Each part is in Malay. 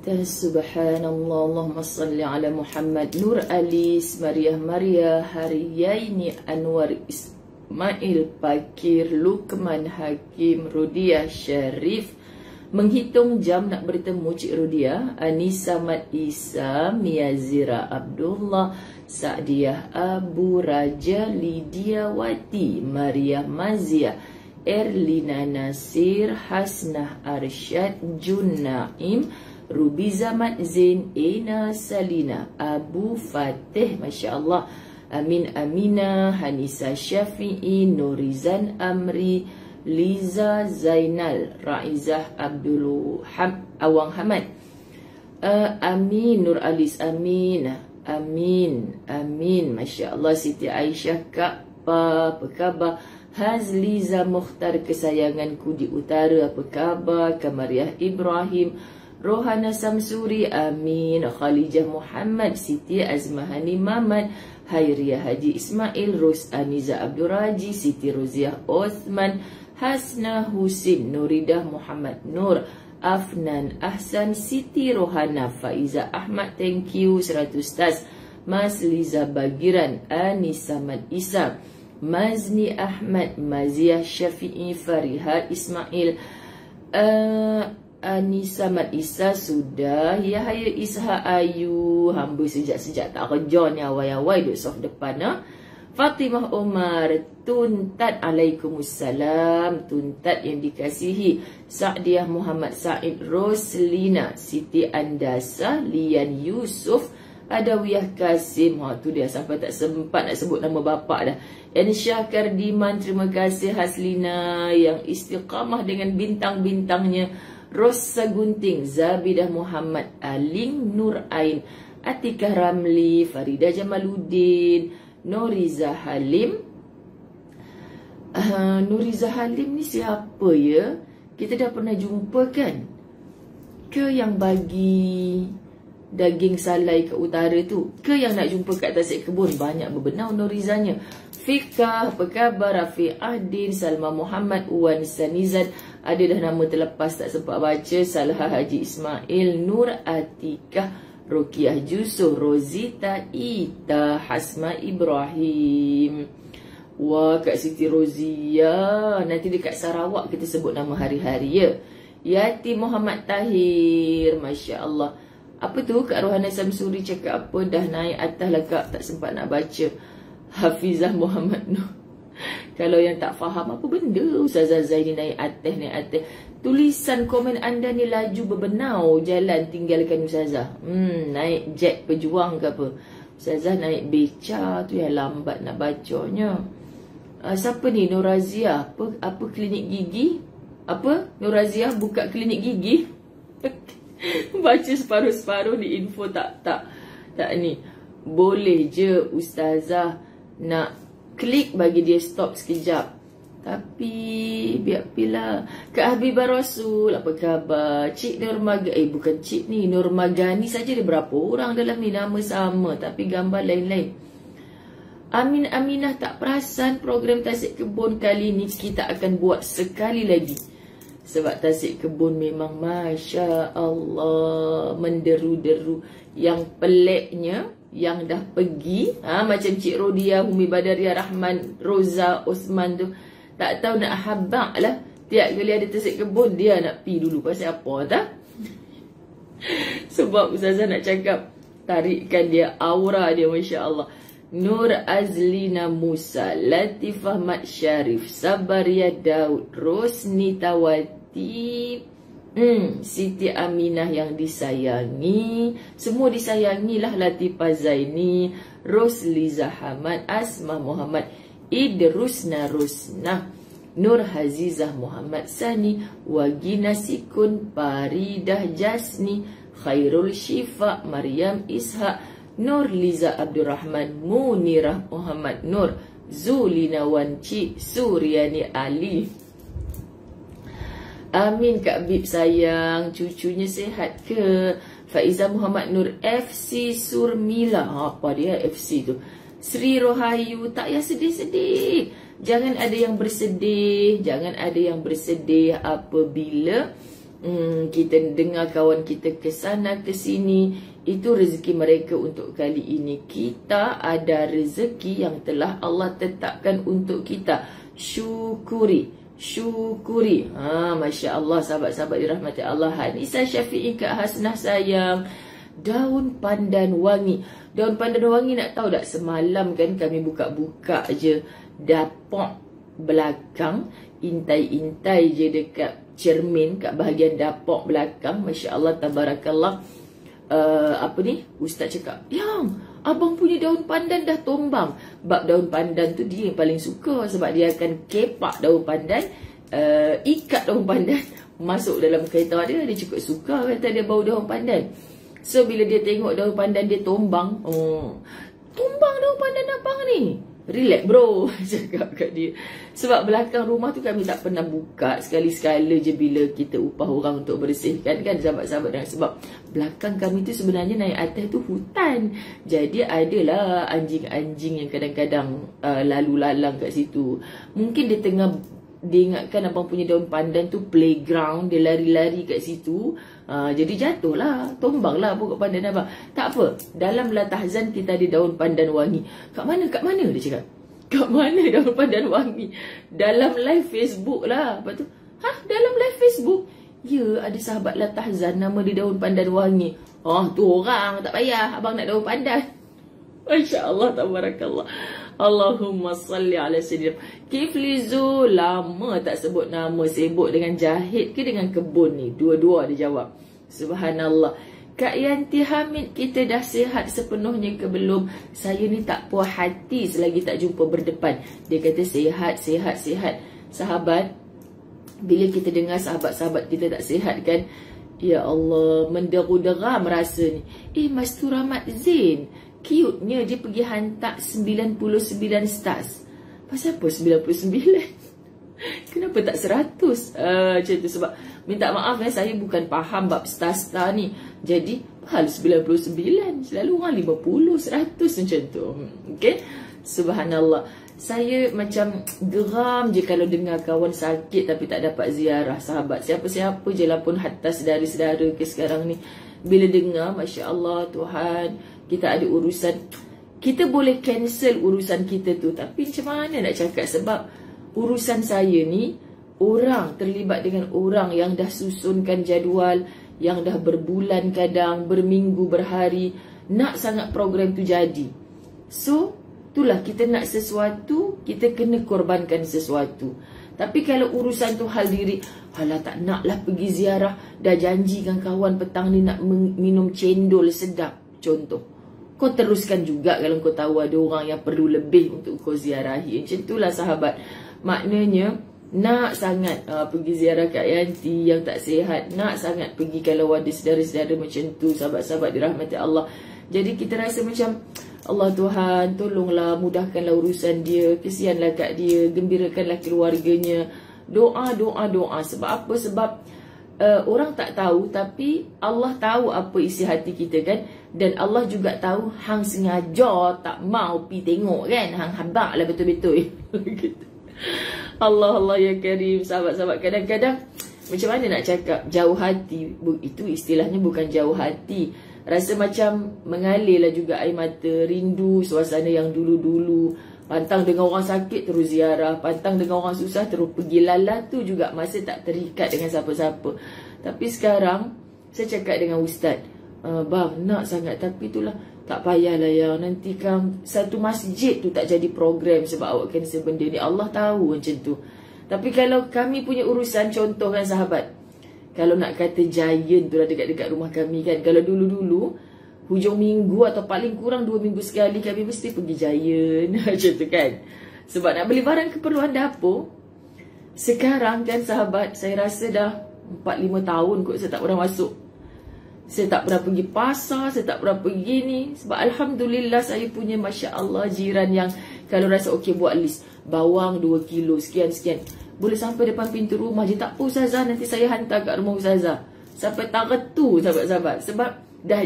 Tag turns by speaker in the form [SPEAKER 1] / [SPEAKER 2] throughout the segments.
[SPEAKER 1] Subhanallah, Allahumma salli ala Muhammad. Nur Alis, Maria Hariyaini, Anwar Ismail, Pakir, Lukman Hakim, Rudiah Syarif. Menghitung jam nak bertemu Cik Rudiah. Anisa Mat Isa, Miazira Abdullah, Sa'diyah Abu Raja, Lydia Wati, Maria Mazia, Erlina Nasir, Hasnah Arsyad, Jun Naim, Ruby Zaman Zain, Ena Salina, Abu Fatih, Masya Allah, Amin Amina, Hanisa Syafi'i, Nurizan Amri, Liza Zainal, Raizah Abdul Awang Hamad, Amin Nur Alis, Amin, Masya Allah. Siti Aisyah, Kak Pa, apa khabar? Hazliza Mukhtar, kesayanganku di utara, apa khabar? Kamariah Ibrahim, Rohana Samsuri, amin. Khalijah Muhammad, Siti Azmahani Mamat, Hairiyah Haji Ismail, Ros Aniza Abdul Raji, Siti Roziah Osman, Hasna Husin, Nuridah Muhammad Nur, Afnan Ahsan, Siti Rohana, Faiza Ahmad, thank you 100 tas. Mas Liza Bagiran, Anisa Mat Isa, Mazni Ahmad, Maziah Syafi'i, Fariha Ismail, Anisa Mat Isa sudah. Yahya Isha Ayu, hamba sejak-sejak tak kerja ni, awal-awal duduk soft depan ha? Fatimah Omar, Tuntat, Alaikumussalam, Tuntat yang dikasihi. Sa'diyah Muhammad Said, Roslina, Siti Andasa, Lian Yusuf, Adawiyah Kasim, tu dia sampai tak sempat nak sebut nama bapak dah. Ensyah Kardiman, terima kasih. Haslina yang istiqamah dengan bintang-bintangnya. Rosa Gunting, Zabidah Muhammad, Aling Nur Ain, Atikah Ramli, Farida Jamaluddin, Nuriza Halim. Nuriza Halim ni siapa ya? Kita dah pernah jumpa kan? Ke yang bagi daging salai ke utara tu? Ke yang nak jumpa kat Tasik Kebun? Banyak berbenau Nurizanya. Fikah, apa khabar? Rafi Ahdin, Salma Muhammad, Uwan Sanizad. Ada dah nama terlepas tak sempat baca. Salha Haji Ismail, Nur Atikah, Rukiah Jusuh, Rozita Ita, Hasma Ibrahim. Wah, Kak Siti Rozia, nanti dekat Sarawak kita sebut nama hari-hari ya. Yati Muhammad Tahir, Masya Allah. Apa tu Kak Rohana Samsuri cakap apa? Dah naik atas lah Kak, tak sempat nak baca. Hafizah Muhammad Nur, kalau yang tak faham apa benda Ustazah Zaini naik atas. Tulisan komen anda ni laju berbenau jalan tinggalkan Ustazah. Naik jet pejuang ke apa? Ustazah naik beca tu yang lambat nak bacanya. Siapa ni? Nurazia. Apa klinik gigi? Apa? Nurazia buka klinik gigi? Baca separuh-separuh di info tak ni. Boleh je Ustazah nak klik bagi dia stop sekejap. Tapi biar pilih. Kak Habibah Rasul, apa khabar? Cik Nurmagani, bukan Cik ni, Nurmagani saja dia berapa orang dalam ni, nama sama tapi gambar lain-lain. Amin Aminah tak perasan program Tasik Kebun kali ni kita akan buat sekali lagi. Sebab Tasik Kebun memang Masya Allah menderu-deru. Yang peliknya, yang dah pergi macam Cik Rodia, Humi Badaria Rahman, Roza Osman tu, tak tahu nak habak lah. Tiap kali ada Tasik Kebun dia nak pi dulu. Pasal apa tak? Sebab Ustazah nak cakap tarikan dia, aura dia Masya Allah. Nur Azlina Musa, Latifah Mat Syarif, Sabaria Daud, Rosni Tawati, Siti Aminah yang disayangi. Semua disayangilah. Latifah Zaini, Rosliza Hamad, Asma Muhammad, Idrusna Rusna, Nur Hazizah Muhammad Sani, Wagina Sikun, Paridah Jasni, Khairul Syifa, Maryam Ishak, Nur Liza Abdurrahman, Munirah Muhammad Nur, Zulina Wanci, Suryani Ali. Amin Kak Bib sayang, cucunya sihat ke? Faiza Muhammad Nur, FC Surmila. Apa dia FC tu? Sri Rohayu, tak payah sedih-sedih. Jangan ada yang bersedih. Jangan ada yang bersedih apabila kita dengar kawan kita ke sana ke sini, itu rezeki mereka untuk kali ini. Kita ada rezeki yang telah Allah tetapkan untuk kita. Syukuri, syukuri. Masya Allah, sahabat-sahabat dirahmati Allah. Hanisa Syafi'i, Kak Hasnah sayang. Daun pandan wangi. Daun pandan wangi, nak tahu tak, semalam kan kami buka-buka je dapur belakang, intai-intai je dekat cermin kat bahagian dapur belakang. Masya Allah, tabarakallah. Ustaz cakap, yang abang punya daun pandan dah tombang. Bab daun pandan tu dia yang paling suka, sebab dia akan kepak daun pandan, ikat daun pandan masuk dalam kereta dia. Dia cukup suka, kata dia bau daun pandan. So bila dia tengok daun pandan dia tombang, tumbang daun pandan abang ni, relax bro, cakap kat dia. Sebab belakang rumah tu kami tak pernah buka, sekali-sekala je bila kita upah orang untuk bersihkan kan sahabat-sahabat. Dan sebab belakang kami tu sebenarnya naik atas tu hutan, jadi adalah anjing-anjing yang kadang-kadang lalu lalang kat situ. Mungkin dia ingatkan abang punya daun pandan tu playground, dia lari-lari kat situ. Jadi jatuhlah, tombanglah pokok pandan abang. Tak apa, dalam latahzan kita ada daun pandan wangi. Kat mana? Kat mana? Dia cakap, kat mana daun pandan wangi? Dalam live Facebook lah. Lepas tu, dalam live Facebook? Ya, ada sahabat latahzan nama dia daun pandan wangi. Tu orang, tak payah abang nak daun pandan. Masya Allah, tabarakallah. Allahumma salli ala sayyidina. Kifli Zul, lama tak sebut nama, sibuk dengan jahit ke dengan kebun ni? Dua-dua dia jawab. Subhanallah. Kak Yanti Hamid, kita dah sihat sepenuhnya ke belum? Saya ni tak puas hati selagi tak jumpa berdepan. Dia kata sihat, sihat, sihat. Sahabat, bila kita dengar sahabat-sahabat kita tak sihat kan, ya Allah, menderu-deram rasa ni. Mas tu Rahmat Zain, cute-nya dia pergi hantar 99 stars. Pasal apa 99? Kenapa tak 100? Macam tu. Sebab minta maaf saya bukan faham bab star-star ni. Jadi hal 99, selalu orang 50, 100 macam tu. Okay, subhanallah. Saya macam geram je kalau dengar kawan sakit tapi tak dapat ziarah. Sahabat, siapa-siapa je lah pun, hatta saudara-saudara ke sekarang ni, bila dengar, Masya Allah, Tuhan, kita ada urusan, kita boleh cancel urusan kita tu. Tapi macam mana nak cakap, sebab urusan saya ni, orang terlibat dengan orang yang dah susunkan jadual, yang dah berbulan kadang, berminggu, berhari, nak sangat program tu jadi. So, itulah, kita nak sesuatu, kita kena korbankan sesuatu. Tapi kalau urusan tu hal diri, alah tak naklah pergi ziarah, dah janjikan kawan petang ni nak minum cendol sedap, contoh. Kau teruskan juga kalau kau tahu ada orang yang perlu lebih untuk kau ziarahi. Macam itulah sahabat. Maknanya, nak sangat pergi ziarah Kak Yanti yang tak sihat. Nak sangat pergi kalau ada saudara-saudara macam tu, sahabat-sahabat dirahmati Allah. Jadi kita rasa macam, Allah Tuhan, tolonglah, mudahkanlah urusan dia, kesianlah kat dia, gembirakanlah keluarganya. Doa, doa, doa. Sebab apa? Sebab orang tak tahu, tapi Allah tahu apa isi hati kita kan. Dan Allah juga tahu hang sengaja tak mau pi tengok kan, hang habaq lah betul-betul. Allah, Allah ya Karim. Sahabat-sahabat, kadang-kadang macam mana nak cakap, jauh hati, itu istilahnya bukan jauh hati, rasa macam mengalir lah juga air mata, rindu suasana yang dulu-dulu. Pantang dengan orang sakit terus ziarah, pantang dengan orang susah terus pergi. Lala tu juga masa tak terikat dengan siapa-siapa. Tapi sekarang saya cakap dengan Ustaz, bang nak sangat, tapi itulah tak payahlah ya, nanti kan satu masjid tu tak jadi program sebab awak cancel benda ni. Allah tahu macam tu. Tapi kalau kami punya urusan, contoh kan sahabat, kalau nak kata giant tu lah dekat-dekat rumah kami kan, kalau dulu-dulu hujung minggu atau paling kurang 2 minggu sekali kami mesti pergi giant macam tu kan, sebab nak beli barang keperluan dapur. Sekarang kan sahabat, saya rasa dah 4-5 tahun kot saya tak pernah masuk. Saya tak pernah pergi pasar, saya tak pernah pergi ni. Sebab Alhamdulillah saya punya Masya Allah jiran yang kalau rasa okey buat list, bawang 2 kilo, sekian-sekian, boleh sampai depan pintu rumah je. Tak apa Ustazah, nanti saya hantar kat rumah Ustazah. Sampai taretu sahabat-sahabat. Sebab dah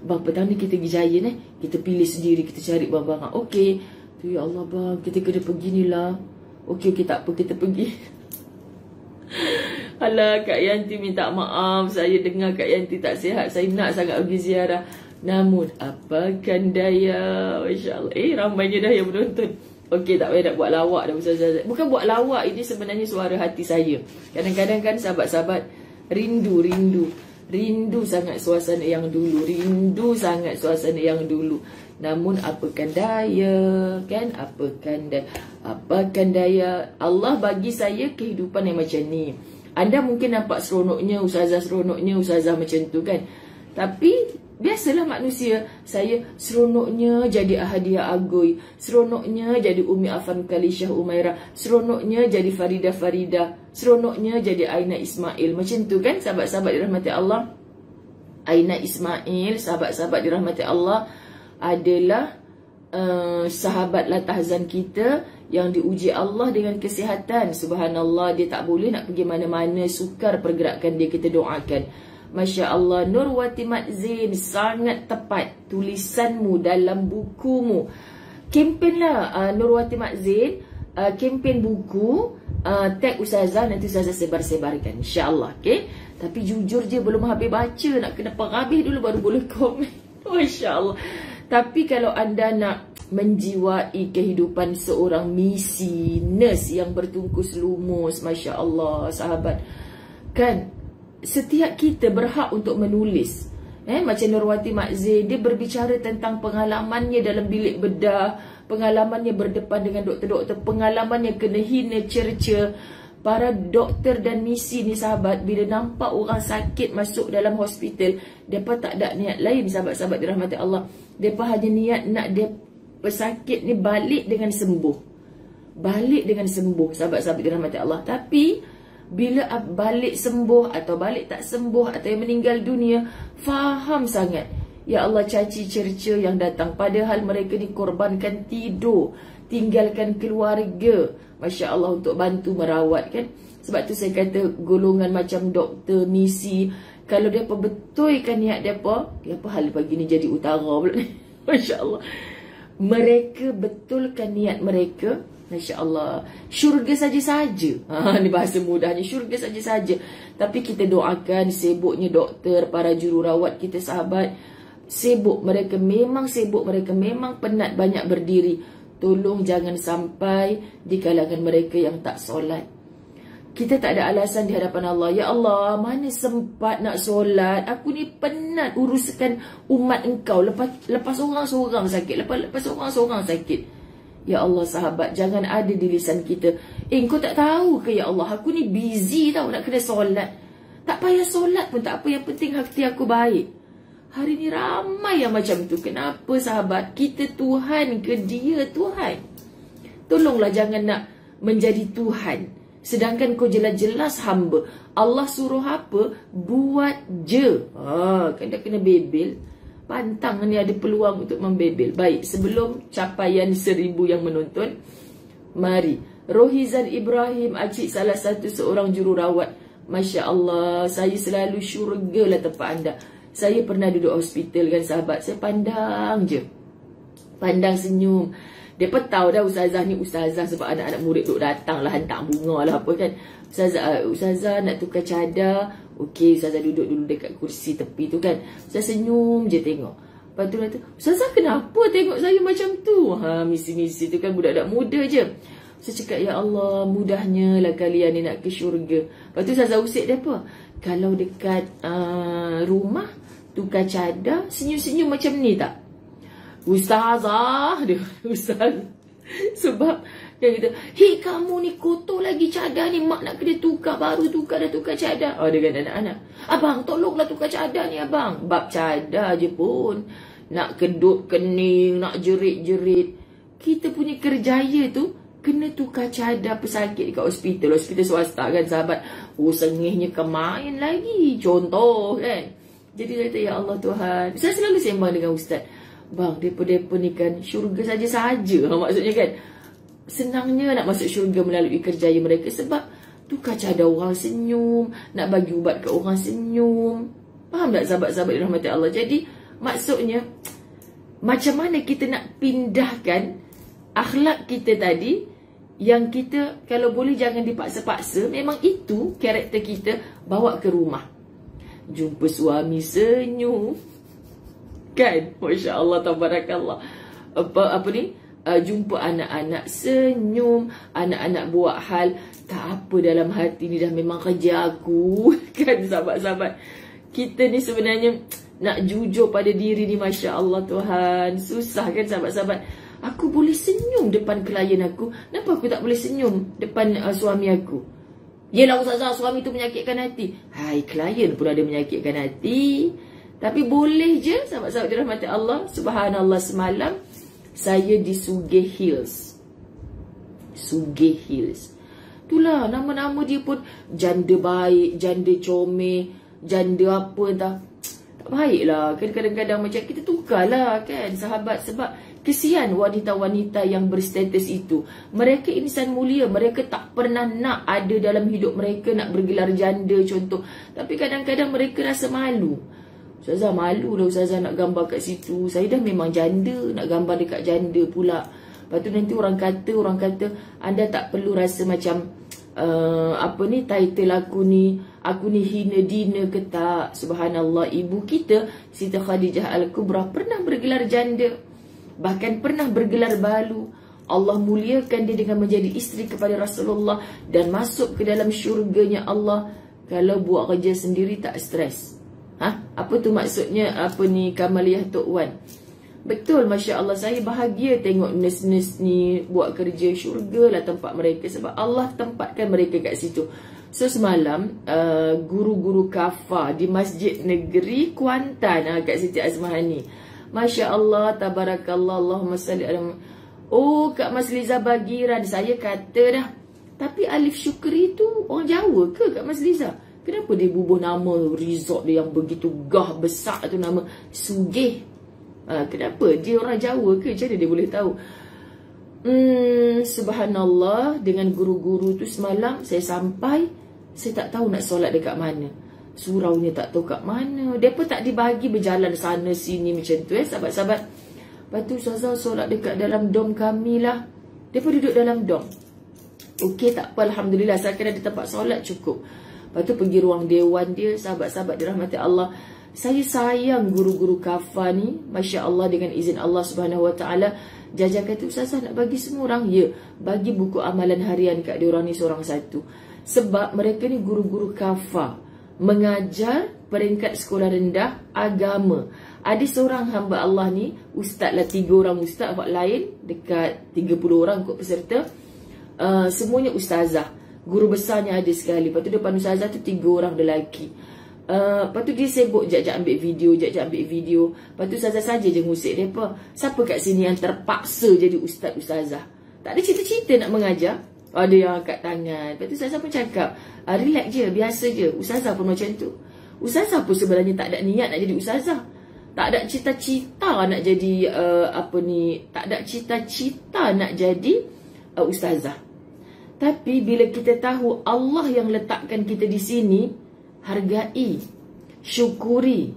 [SPEAKER 1] bang petang ni kita pergi Giant kita pilih sendiri, kita cari barang-barang. Okey, tu ya Allah bang, kita kena pergi ni lah. Okey, tak apa, kita pergi. Alah, Kak Yanti minta maaf. Saya dengar Kak Yanti tak sihat. Saya nak sangat pergi ziarah. Namun, apakan daya. Masya Allah. Ramainya dah yang menonton. Okey, tak payah nak buat lawak dah Ustazah. Bukan buat lawak, ini sebenarnya suara hati saya. Kadang-kadang kan sahabat-sahabat rindu sangat suasana yang dulu. Rindu sangat suasana yang dulu. Namun apakan daya, kan? Apakan daya. Allah bagi saya kehidupan yang macam ni. Anda mungkin nampak seronoknya Ustazah macam tu kan. Tapi biasalah manusia. Saya seronoknya jadi Ahadiyah Agoi, seronoknya jadi Umi Afan Kalishah Umairah, seronoknya jadi Farida, seronoknya jadi Aina Ismail. Macam tu kan sahabat-sahabat dirahmati Allah. Aina Ismail, sahabat-sahabat dirahmati Allah, adalah sahabat latahzan kita yang diuji Allah dengan kesihatan. Subhanallah, dia tak boleh nak pergi mana-mana, sukar pergerakan dia, kita doakan. Masya Allah, Nurwati Mat Zain, sangat tepat tulisanmu dalam bukumu. Kempen lah Nurwati Mat Zain, kempen buku, tag Ustazah, nanti Ustazah sebar-sebarkan insyaAllah. Okay? Tapi jujur je belum habis baca, nak kena habis dulu baru boleh komen. Masya Allah. Tapi kalau anda nak menjiwai kehidupan seorang misi nurse yang bertungkus lumus, Masya Allah sahabat, kan setiap kita berhak untuk menulis. Macam Nurwati Mat Zain, dia berbicara tentang pengalamannya dalam bilik bedah, pengalamannya berdepan dengan doktor-doktor, pengalamannya kena hina cerca. Para doktor dan misi ni sahabat, bila nampak orang sakit masuk dalam hospital, mereka tak ada niat lain sahabat-sahabat dirahmati Allah. Mereka hanya niat nak dia pesakit ni balik dengan sembuh. Balik dengan sembuh sahabat-sahabat dirahmati Allah. Tapi bila balik sembuh atau balik tak sembuh atau yang meninggal dunia, faham sangat, ya Allah, caci cerca yang datang. Padahal mereka dikorbankan tidur, tinggalkan keluarga, Masya Allah, untuk bantu merawat kan. Sebab tu saya kata golongan macam doktor, misi, kalau dia betulkan niat dia apa hal pagi ni jadi utara pula ni. Masya Allah, mereka betulkan niat mereka, Masya Allah, syurga saja-saja. Ni bahasa mudahnya, syurga saja-saja. Tapi kita doakan sibuknya doktor, para jururawat kita sahabat, sibuk, mereka memang sibuk, mereka memang penat, banyak berdiri. Tolong jangan sampai di kalangan mereka yang tak solat. Kita tak ada alasan di hadapan Allah, ya Allah, mana sempat nak solat, aku ni penat uruskan umat engkau. Lepas orang-seorang sakit, lepas orang-seorang sakit. Ya Allah sahabat, jangan ada di lisan kita, kau tak tahu ke ya Allah, aku ni busy tau, nak kena solat. Tak payah solat pun tak apa, yang penting hati aku baik. Hari ni ramai yang macam tu. Kenapa sahabat? Kita Tuhan ke dia Tuhan? Tolonglah jangan nak menjadi Tuhan, sedangkan kau jelas-jelas hamba. Allah suruh apa, buat je. Kan dah kena bebel. Pantang ni ada peluang untuk membebel. Baik, sebelum capaian 1000 yang menonton, mari Rohizan Ibrahim, acik salah satu seorang jururawat. Masya Allah, saya selalu syurga lah tempat anda. Saya pernah duduk hospital kan sahabat, saya pandang je, pandang senyum. Dia pun tahu dah Ustazah ni Ustazah, sebab anak-anak murid duk datang lah, hantar bunga lah apa kan. Ustazah nak tukar cadar. Okey, Ustazah duduk dulu dekat kursi tepi tu kan. Saya senyum je tengok. Lepas tu kata, Ustazah kenapa tengok saya macam tu? Misi-misi tu kan budak-budak muda je. Saya cakap, ya Allah, mudahnya lah kalian ni nak ke syurga. Lepas tu Ustazah usik dia apa? Kalau dekat rumah tukar cadar, senyum-senyum macam ni tak? Ustazah, dia Ustazah. Sebab dia kata, hei kamu ni kotor lagi cadar ni, mak nak kena tukar, baru tukar dah tukar cadar. Dia kata anak-anak, abang tolonglah tukar cadar ni abang. Bab cadar je pun nak kedut kening, nak jerit-jerit. Kita punya kerjaya tu kena tukar cadar pesakit dekat hospital swasta kan sahabat. Sengihnya kemain lagi, contoh kan. Jadi saya kata, ya Allah Tuhan, saya selalu sembang dengan Ustaz, bang, mereka ni kan syurga saja-saja. Maksudnya kan, senangnya nak masuk syurga melalui kerjaya mereka. Sebab tukar cadar orang senyum, nak bagi ubat ke orang senyum. Faham tak sahabat-sahabat dirahmati Allah? Jadi maksudnya, macam mana kita nak pindahkan akhlak kita tadi yang kita kalau boleh jangan dipaksa-paksa. Memang itu karakter kita, bawa ke rumah. Jumpa suami senyum, kan? Masya Allah, tabarakallah. Apa ni? Jumpa anak-anak senyum, anak-anak buat hal, tak apa dalam hati ni dah memang kerja aku. Kan sahabat-sahabat, kita ni sebenarnya nak jujur pada diri ni, Masya Allah Tuhan, susah kan sahabat-sahabat. Aku boleh senyum depan klien aku, kenapa aku tak boleh senyum depan suami aku? Yelah Ustazah, suami tu menyakitkan hati. Hai, klien pun ada menyakitkan hati. Tapi boleh je sahabat-sahabat dirahmati Allah. Subhanallah, semalam saya di Sugih Hills. Sugih Hills. Itulah nama-nama dia pun janda baik, janda comel, janda apa entah. Tak baiklah. Kan kadang-kadang macam kita tukarlah kan sahabat. Sebab kesian wanita-wanita yang berstatus itu. Mereka insan mulia. Mereka tak pernah nak ada dalam hidup mereka nak bergelar janda contoh. Tapi kadang-kadang mereka rasa malu. Ustazah, malu lah Ustazah nak gambar kat situ. Saya dah memang janda, nak gambar dekat janda pula. Lepas tu nanti orang kata anda tak perlu rasa macam apa ni, title aku ni hina dina ke tak. Subhanallah, ibu kita Siti Khadijah Al-Kubra pernah bergelar janda, bahkan pernah bergelar balu. Allah muliakan dia dengan menjadi isteri kepada Rasulullah dan masuk ke dalam syurganya Allah. Kalau buat kerja sendiri tak stres. Apa tu maksudnya, apa ni, Kamaliyah Tok Wan? Betul, Masya Allah, saya bahagia tengok nurse-nurse ni buat kerja. Syurga lah tempat mereka, sebab Allah tempatkan mereka kat situ. So semalam guru-guru kafa di Masjid Negeri Kuantan kat Siti Azmahani, Masya Allah, tabarakallah, Allahumma salli ala. Oh, Kak Mas Liza Bagiran, saya kata dah, tapi Alif Syukri tu orang Jawa ke Kak Mas Liza? Kenapa dia bubuh nama resort dia yang begitu gah besar tu, nama Sugih? Kenapa? Dia orang Jawa ke? Macam mana dia boleh tahu? Subhanallah, dengan guru-guru tu semalam saya sampai, saya tak tahu nak solat dekat mana. Suraunya tak tahu kat mana. Dia pun tak dibagi berjalan sana sini macam tu sahabat-sahabat. Lepas tu Ustazah solat dekat dalam dom kami lah. Dia pun duduk dalam dom. Okey, tak apa, Alhamdulillah, saya kira ada tempat solat cukup. Lepas tu pergi ruang dewan dia, sahabat-sahabat dirahmati Allah. Saya sayang guru-guru kafa ni, Masya Allah, dengan izin Allah Subhanahu Wa Taala. Jaja kata, Ustazah nak bagi semua orang. Ya, bagi buku amalan harian kat diorang ni seorang satu. Sebab mereka ni guru-guru kafa, mengajar peringkat sekolah rendah agama. Ada seorang hamba Allah ni, ustaz lah, 3 orang ustaz, buat lain dekat 30 orang kot peserta. Semuanya ustazah. Guru besarnya ada sekali. Lepas tu depan ustazah tu 3 orang lelaki. Lepas tu dia sibuk jap-jap ambil video, jap-jap ambil video. Lepas tu ustazah saja je ngusik mereka. Siapa kat sini yang terpaksa jadi ustaz-ustazah? Tak ada cita-cita nak mengajar. Ada yang angkat tangan. Lepas tu ustazah pun cakap, relax je, biasa je. Ustazah pun macam tu. Ustazah pun sebenarnya tak ada niat nak jadi ustazah. Tak ada cita-cita nak jadi tak ada cita-cita nak jadi ustazah. Tapi bila kita tahu Allah yang letakkan kita di sini, hargai, syukuri,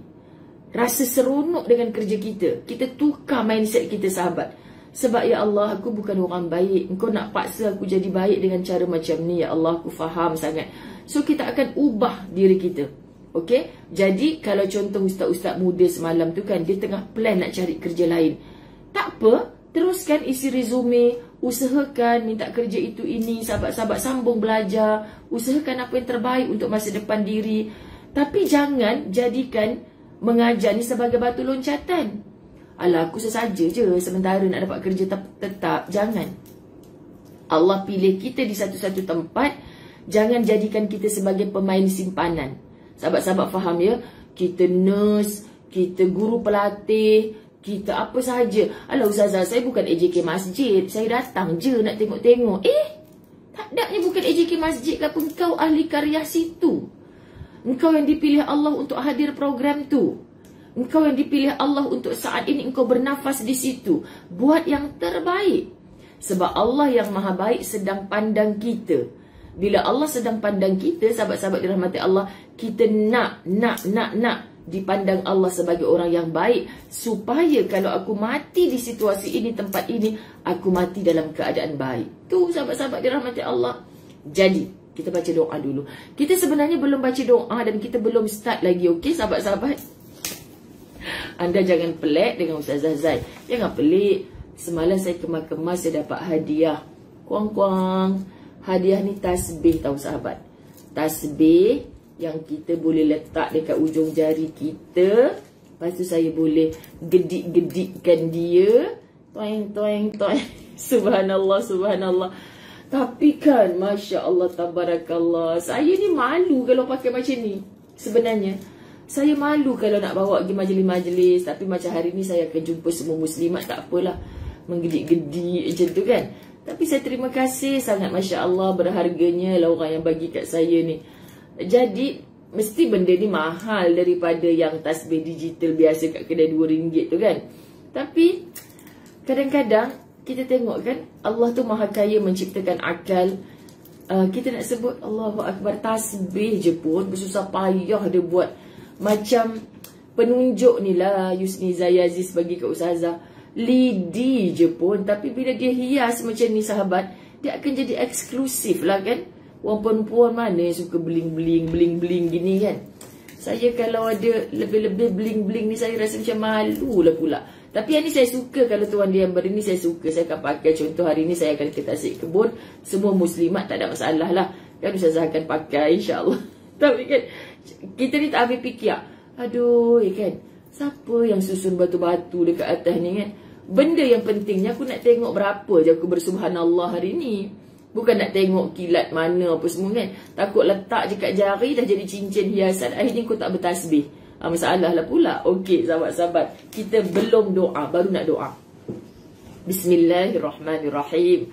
[SPEAKER 1] rasa seronok dengan kerja kita. Kita tukar mindset kita sahabat. Sebab ya Allah, aku bukan orang baik. Engkau nak paksa aku jadi baik dengan cara macam ni. Ya Allah, aku faham sangat. So kita akan ubah diri kita. Okey? Jadi kalau contoh ustaz-ustaz muda semalam tu kan, dia tengah plan nak cari kerja lain. Tak apa, teruskan isi resume. Usahakan minta kerja itu ini, sahabat-sahabat sambung belajar, usahakan apa yang terbaik untuk masa depan diri. Tapi jangan jadikan mengajar ni sebagai batu loncatan. Alah, aku sesaja je sementara nak dapat kerja tetap. Jangan. Allah pilih kita di satu-satu tempat. Jangan jadikan kita sebagai pemain simpanan. Sahabat-sahabat faham ya? Kita nurse, kita guru pelatih, kita apa sahaja. Alah Ustazah, saya bukan AJK masjid. Saya datang je nak tengok-tengok. Takdaknya bukan AJK masjid ke apa? Engkau ahli karya situ. Engkau yang dipilih Allah untuk hadir program tu. Engkau yang dipilih Allah untuk saat ini engkau bernafas di situ. Buat yang terbaik. Sebab Allah yang maha baik sedang pandang kita. Bila Allah sedang pandang kita, sahabat-sahabat dirahmati Allah, kita nak. dipandang Allah sebagai orang yang baik, supaya kalau aku mati di situasi ini, tempat ini, aku mati dalam keadaan baik. Tu sahabat-sahabat dirahmati Allah. Jadi kita baca doa dulu. Kita sebenarnya belum baca doa dan kita belum start lagi. Okey sahabat-sahabat, anda jangan pelik dengan Ustazah Zai. Jangan pelik. Semalam saya kemas-kemas, saya dapat hadiah. Kuang-kuang. Hadiah ni tasbih tau sahabat. Tasbih yang kita boleh letak dekat ujung jari kita. Lepas tu saya boleh gedik-gedikkan dia. Toing, toing, toing. Subhanallah, subhanallah. Tapi kan, Masya Allah, tabarakallah. Saya ni malu kalau pakai macam ni. Sebenarnya, saya malu kalau nak bawa pergi majlis-majlis. Tapi macam hari ni saya akan jumpa semua muslimat. Tak apalah, menggedik-gedik macam tu kan. Tapi saya terima kasih sangat, Masya Allah, berharganya lah orang yang bagi kat saya ni. Jadi, mesti benda ni mahal daripada yang tasbih digital biasa kat kedai RM2 tu kan. Tapi, kadang-kadang kita tengok kan, Allah tu maha kaya menciptakan akal. Kita nak sebut Allahu Akbar, tasbih je pun bersusah payah dia buat. Macam penunjuk ni lah Yusni Zayaziz bagi ke Ustazah. Lidi je pun, tapi bila dia hias macam ni sahabat, dia akan jadi eksklusif lah kan. Orang perempuan mana yang suka bling-bling gini kan. Saya kalau ada lebih-lebih bling-bling ni, saya rasa macam malu lah pula. Tapi yang ni saya suka. Kalau tuan dia yang beri ni saya suka. Saya akan pakai. Contoh hari ni saya akan ke Tasik Kebun. Semua muslimat tak ada masalah lah. Kan Ustazah akan pakai insyaAllah. Tapi kan kita ni tak habis fikir. Aduh kan, siapa yang susun batu-batu dekat atas ni kan. Benda yang pentingnya aku nak tengok berapa je aku bersubhanallah hari ni. Bukan nak tengok kilat mana apa semua kan. Takut letak je kat jari dah jadi cincin hiasan. Akhirnya kau tak bertasbih. Masalah lah pula. Okey sahabat-sahabat, kita belum doa, baru nak doa. Bismillahirrahmanirrahim.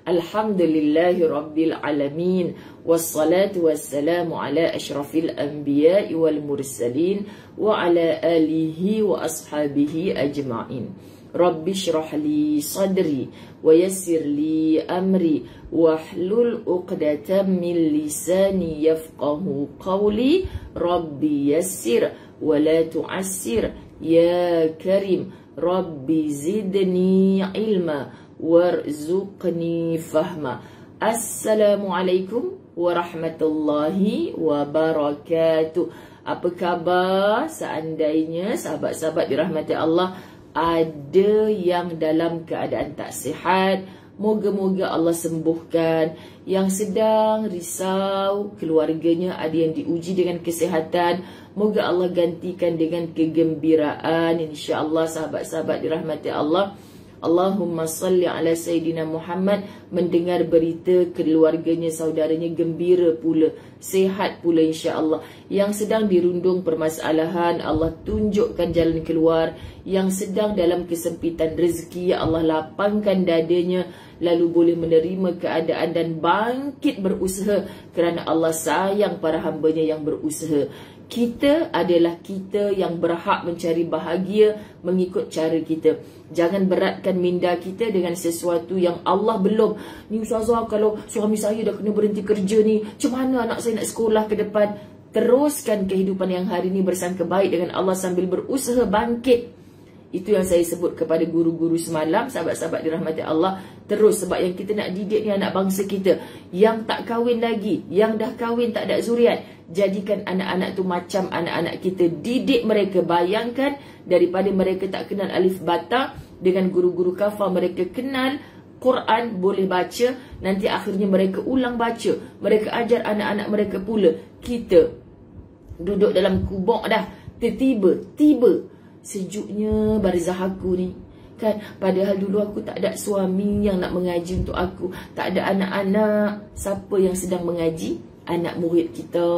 [SPEAKER 1] Alhamdulillahi Rabbil Alamin. Wassalatu wassalamu ala ashrafil anbiya'i wal mursalin. Wa ala alihi wa ashabihi ajma'in. Rabbi syrah li sadri wa yassir li amri wahlul uqdatan min lisani yafqahu qawli. Rabbi yassir wa la tu'assir ya karim. Rabbi zidni ilma warzuqni fahma. Assalamualaikum warahmatullahi wabarakatuh. Apa khabar seandainya sahabat-sahabat dirahmati Allah ada yang dalam keadaan tak sihat? Moga-moga Allah sembuhkan. Yang sedang risau, keluarganya ada yang diuji dengan kesihatan, moga Allah gantikan dengan kegembiraan insya-Allah. Sahabat-sahabat dirahmati Allah, Allahumma salli ala Sayyidina Muhammad. Mendengar berita keluarganya, saudaranya gembira pula, sehat pula insya-Allah. Yang sedang dirundung permasalahan, Allah tunjukkan jalan keluar. Yang sedang dalam kesempitan rezeki, ya Allah lapangkan dadanya, lalu boleh menerima keadaan dan bangkit berusaha, kerana Allah sayang para hambanya yang berusaha. Kita adalah kita yang berhak mencari bahagia mengikut cara kita. Jangan beratkan minda kita dengan sesuatu yang Allah belum. Ni Ustazah, kalau suami saya dah kena berhenti kerja ni, macam mana anak saya nak sekolah ke depan? Teruskan kehidupan yang hari ni bersangka baik dengan Allah sambil berusaha bangkit. Itu yang saya sebut kepada guru-guru semalam, sahabat-sahabat dirahmati Allah. Terus, sebab yang kita nak didik ni anak bangsa kita yang tak kahwin lagi, yang dah kahwin tak ada zuriat. Jadikan anak-anak tu macam anak-anak kita, didik mereka. Bayangkan daripada mereka tak kenal alif bata, dengan guru-guru kafar mereka kenal Quran, boleh baca, nanti akhirnya mereka ulang baca, mereka ajar anak-anak mereka pula. Kita duduk dalam kubur dah, tiba-tiba sejuknya barzah aku ni kan. Padahal dulu aku tak ada suami yang nak mengaji untuk aku, tak ada anak-anak. Siapa yang sedang mengaji? Anak murid kita.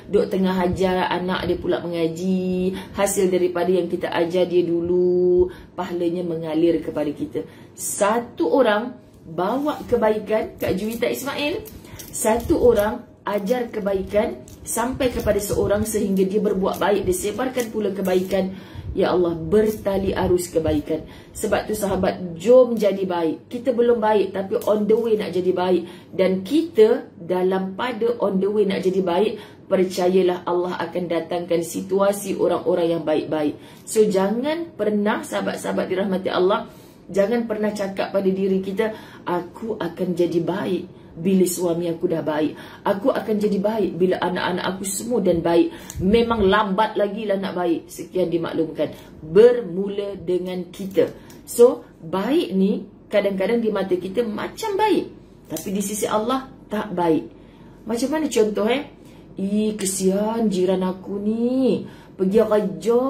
[SPEAKER 1] Duk tengah ajar anak dia pula mengaji. Hasil daripada yang kita ajar dia dulu, pahalanya mengalir kepada kita. Satu orang bawa kebaikan, Kak Juwita Ismail, satu orang ajar kebaikan sampai kepada seorang sehingga dia berbuat baik, dia sebarkan pula kebaikan. Ya Allah, bertali arus kebaikan. Sebab tu sahabat, jom jadi baik. Kita belum baik tapi on the way nak jadi baik. Dan kita dalam pada on the way nak jadi baik, percayalah Allah akan datangkan situasi orang-orang yang baik-baik. So jangan pernah, sahabat-sahabat dirahmati Allah, jangan pernah cakap pada diri kita, aku akan jadi baik bila suami aku dah baik, aku akan jadi baik bila anak-anak aku semua dan baik. Memang lambat lagi lah nak baik. Sekian dimaklumkan, bermula dengan kita. So baik ni kadang-kadang di mata kita macam baik, tapi di sisi Allah tak baik. Macam mana contoh kesian jiran aku ni, pergi kerja,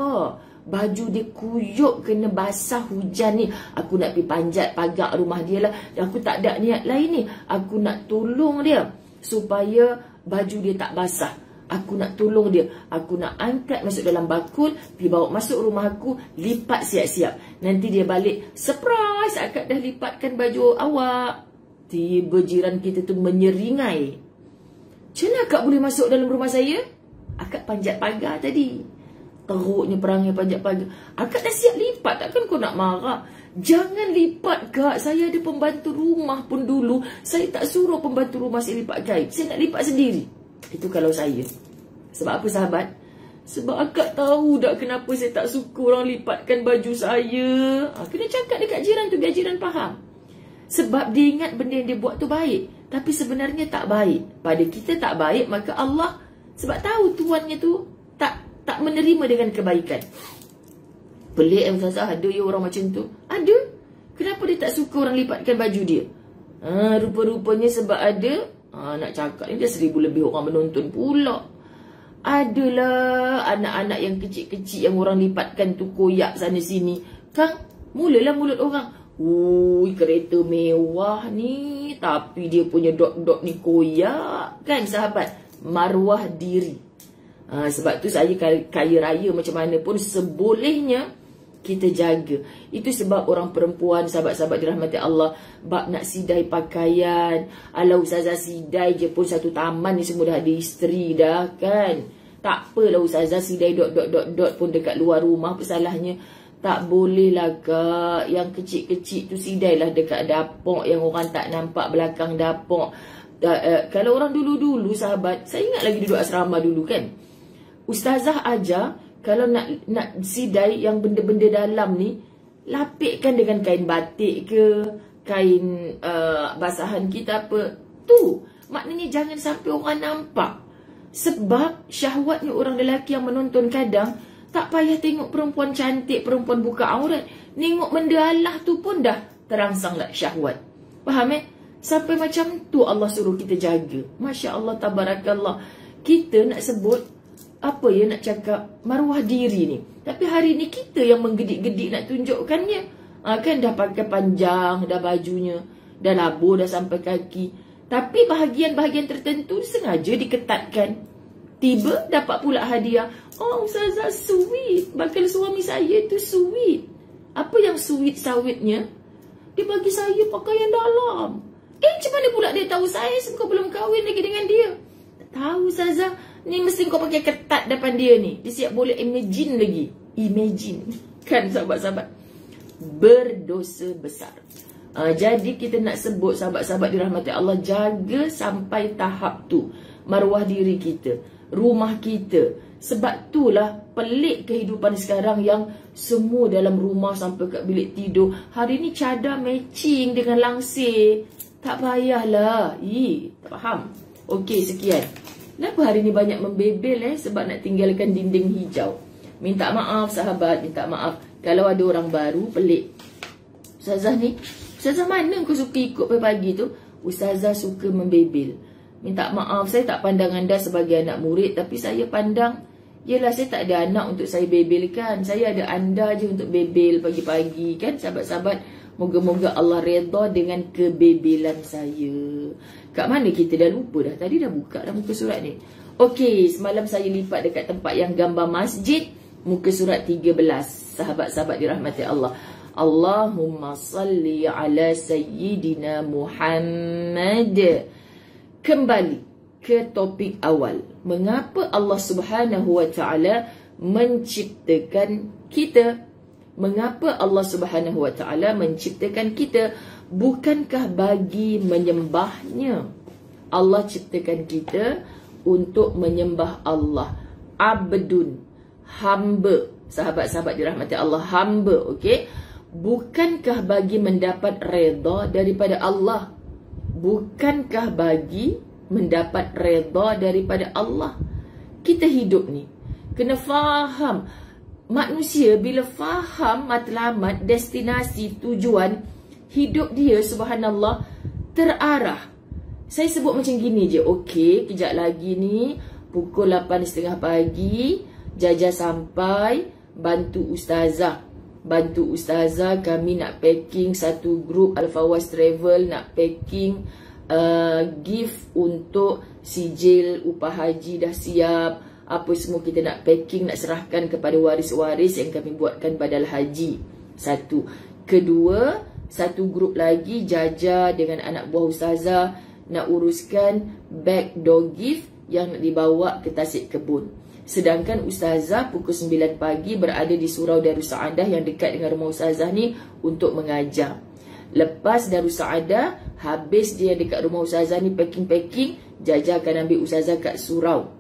[SPEAKER 1] baju dia kuyup kena basah hujan ni. Aku nak pergi panjat pagar rumah dia lah. Aku tak ada niat lain ni. Aku nak tolong dia supaya baju dia tak basah. Aku nak tolong dia. Aku nak angkat masuk dalam bakul, pergi bawa masuk rumah aku, lipat siap-siap. Nanti dia balik, surprise, akak dah lipatkan baju awak. Tiba jiran kita tu menyeringai. Macam mana akak boleh masuk dalam rumah saya? Akak panjat pagar tadi. Teruknya perangai panjat pagar. Akak dah siap lipat, takkan kau nak marah? Jangan lipat, Kak. Saya ada pembantu rumah pun dulu. Saya tak suruh pembantu rumah saya lipat kain. Saya nak lipat sendiri. Itu kalau saya. Sebab apa, sahabat? Sebab akak tahu tak kenapa saya tak suka orang lipatkan baju saya. Kena cakap dekat jiran tu biar jiran faham. Sebab dia ingat benda yang dia buat tu baik, tapi sebenarnya tak baik. Pada kita tak baik, maka Allah sebab tahu tuannya tu tak menerima dengan kebaikan. Pelik Ustazah, ada ya orang macam tu? Ada. Kenapa dia tak suka orang lipatkan baju dia? Rupa-rupanya sebab ada, nak cakap ni dia 1000 lebih orang menonton pula. Adalah anak-anak yang kecil-kecil yang orang lipatkan tu koyak sana sini. Kang, mulalah mulut orang, ui, kereta mewah ni, tapi dia punya dot-dot ni koyak. Kan sahabat? Maruah diri. Sebab tu saya kaya raya macam mana pun sebolehnya kita jaga. Itu sebab orang perempuan, sahabat-sahabat dirahmati Allah, bab nak sidai pakaian. Alah Ustazah sidai je pun satu taman ni semua dah ada isteri dah kan. Tak apalah Ustazah sidai dot-dot pun dekat luar rumah, apa salahnya? Tak boleh lah Kak. Yang kecil-kecil tu sidailah dekat dapur yang orang tak nampak belakang dapur. Kalau orang dulu-dulu sahabat, saya ingat lagi duduk asrama dulu kan, Ustazah ajar kalau nak sidai yang benda-benda dalam ni, lapikkan dengan kain batik ke, kain basahan kita apa. Tu maknanya jangan sampai orang nampak. Sebab syahwatnya orang lelaki yang menonton kadang tak payah tengok perempuan cantik, perempuan buka aurat, tengok benda Allah tu pun dah terangsang lah syahwat. Faham Sampai macam tu Allah suruh kita jaga. Masya Allah, tabarakallah. Kita nak sebut apa ya, nak cakap maruah diri ni, tapi hari ni kita yang menggedik-gedik nak tunjukkannya. Kan dah pakai panjang dah bajunya, dah labur dah sampai kaki, tapi bahagian-bahagian tertentu sengaja diketatkan. Tiba dapat pula hadiah. Oh Ustazah sweet, bakal suami saya tu sweet. Apa yang sweet sawitnya? Dia bagi saya pakaian dalam. Macam mana pula dia tahu saya sebab belum kahwin lagi dengan dia? Tak tahu Ustazah, ni mesti kau pakai ketat depan dia ni. Dia siap boleh imagine lagi. Imagine. Kan sahabat-sahabat? Berdosa besar. Jadi kita nak sebut sahabat-sahabat dirahmati Allah, jaga sampai tahap tu. Maruah diri kita, rumah kita. Sebab itulah pelik kehidupan sekarang yang semua dalam rumah sampai kat bilik tidur. Hari ni cadar matching dengan langsir. Tak payahlah. Tak faham. Okey, sekian. Kenapa hari ni banyak membebel sebab nak tinggalkan dinding hijau. Minta maaf sahabat, minta maaf. Kalau ada orang baru, pelik. Ustazah ni, Ustazah mana kau suka ikut pagi-pagi tu? Ustazah suka membebel. Minta maaf, saya tak pandang anda sebagai anak murid, tapi saya pandang, yelah saya tak ada anak untuk saya bebelkan. Saya ada anda je untuk bebel pagi-pagi kan sahabat-sahabat. Moga-moga Allah redha dengan kebebelan saya. Kat mana kita dah lupa dah. Tadi dah buka dah muka surat ni. Okey, semalam saya lipat dekat tempat yang gambar masjid. Muka surat 13. Sahabat-sahabat dirahmati Allah. Allahumma salli ala Sayyidina Muhammad. Kembali ke topik awal. Mengapa Allah Subhanahu Wa Taala menciptakan kita? Mengapa Allah Subhanahu Wa Taala menciptakan kita? Bukankah bagi menyembahnya? Allah ciptakan kita untuk menyembah Allah. Abdun, hamba. Sahabat-sahabat dirahmati Allah, hamba, okey? Bukankah bagi mendapat redha daripada Allah? Bukankah bagi mendapat redha daripada Allah? Kita hidup ni kena faham. Manusia bila faham matlamat, destinasi, tujuan hidup dia, subhanallah, terarah. Saya sebut macam gini je. Okey, kejap lagi ni pukul 8.30 pagi, Jajah sampai, bantu ustazah. Bantu ustazah, kami nak packing satu grup Al-Fawaz Travel, nak packing gift untuk sijil upah haji dah siap. Apa semua kita nak packing, nak serahkan kepada waris-waris yang kami buatkan badal haji. Satu. Kedua, satu grup lagi Jajah dengan anak buah ustazah nak uruskan bag door gift yang nak dibawa ke Tasik Kebun. Sedangkan ustazah pukul 9 pagi berada di Surau Darus Saadah yang dekat dengan rumah ustazah ni untuk mengajar. Lepas Darus Saadah, habis dia dekat rumah ustazah ni packing-packing, Jajah akan ambil ustazah kat surau.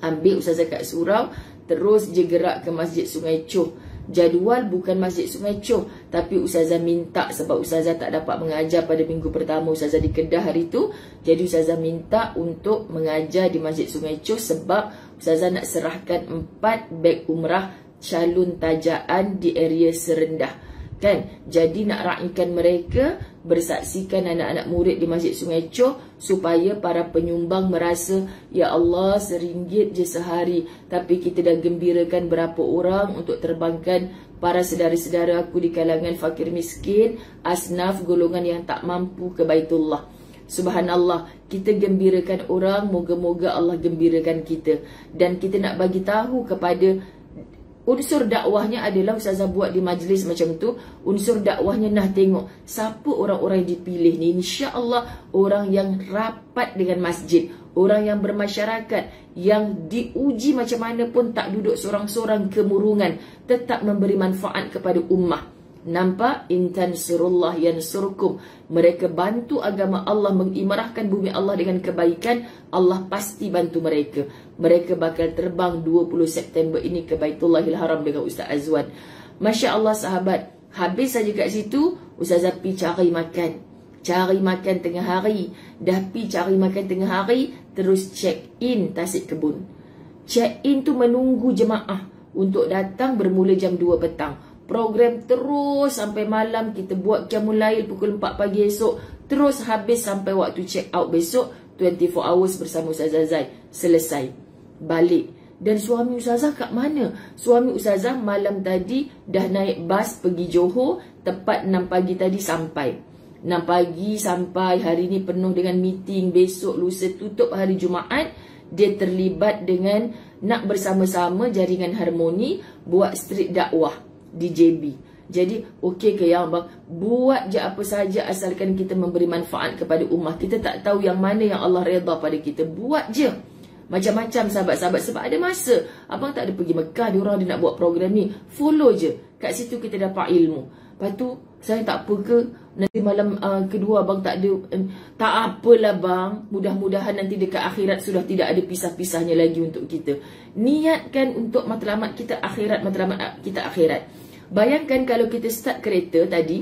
[SPEAKER 1] Ambil ustazah kat surau, terus dia gerak ke Masjid Sungai Choh. Jadual bukan Masjid Sungai Choh, tapi ustazah minta sebab ustazah tak dapat mengajar pada minggu pertama ustazah di Kedah hari tu. Jadi ustazah minta untuk mengajar di Masjid Sungai Choh sebab ustazah nak serahkan 4 beg umrah calon tajaan di area serendah. Kan? Jadi nak raikan mereka, bersaksikan anak-anak murid di Masjid Sungai Choh supaya para penyumbang merasa, ya Allah, RM1 je sehari, tapi kita dah gembirakan berapa orang untuk terbangkan para saudara-saudara aku di kalangan fakir miskin, asnaf, golongan yang tak mampu ke Baitullah. Subhanallah, kita gembirakan orang, moga-moga Allah gembirakan kita. Dan kita nak bagi tahu kepada unsur dakwahnya adalah ustazah buat di majlis macam tu. Unsur dakwahnya nah tengok siapa orang-orang yang dipilih ni. InsyaAllah orang yang rapat dengan masjid, orang yang bermasyarakat, yang diuji macam mana pun tak duduk sorang-sorang kemurungan, tetap memberi manfaat kepada ummah. Nampak? Intan surullah yansurkum. Mereka bantu agama Allah, mengimarahkan bumi Allah dengan kebaikan, Allah pasti bantu mereka. Mereka bakal terbang 20 September ini ke Baitullahil Haram dengan Ustaz Azwan. Masya Allah sahabat, habis saja kat situ, Ustazah pi cari makan. Cari makan tengah hari. Dah pi cari makan tengah hari, terus check in Tasik Kebun. Check in tu menunggu jemaah untuk datang bermula jam 2 petang. Program terus sampai malam, kita buat qiyamul lail pukul 4 pagi esok, terus habis sampai waktu check out besok, 24 hours bersama Ustazah Zai. Selesai. Balik. Dan suami Ustazah kat mana? Suami Ustazah malam tadi dah naik bas pergi Johor, tepat 6 pagi tadi sampai. 6 pagi sampai, hari ni penuh dengan meeting, besok lusa tutup hari Jumaat. Dia terlibat dengan nak bersama-sama jaringan harmoni buat street dakwah di JB. Jadi okey ke ya abang, buat je apa saja asalkan kita memberi manfaat kepada ummah. Kita tak tahu yang mana yang Allah redha pada kita, buat je macam-macam sahabat-sahabat. Sebab ada masa abang tak ada pergi Mekah, diorang ada nak buat program ni, follow je kat situ, kita dapat ilmu. Lepas tu saya tak apa ke nanti malam kedua abang tak ada, tak apalah bang, mudah-mudahan nanti dekat akhirat sudah tidak ada pisah-pisahnya lagi untuk kita. Niatkan untuk matlamat kita akhirat, matlamat kita akhirat. Bayangkan kalau kita start kereta tadi,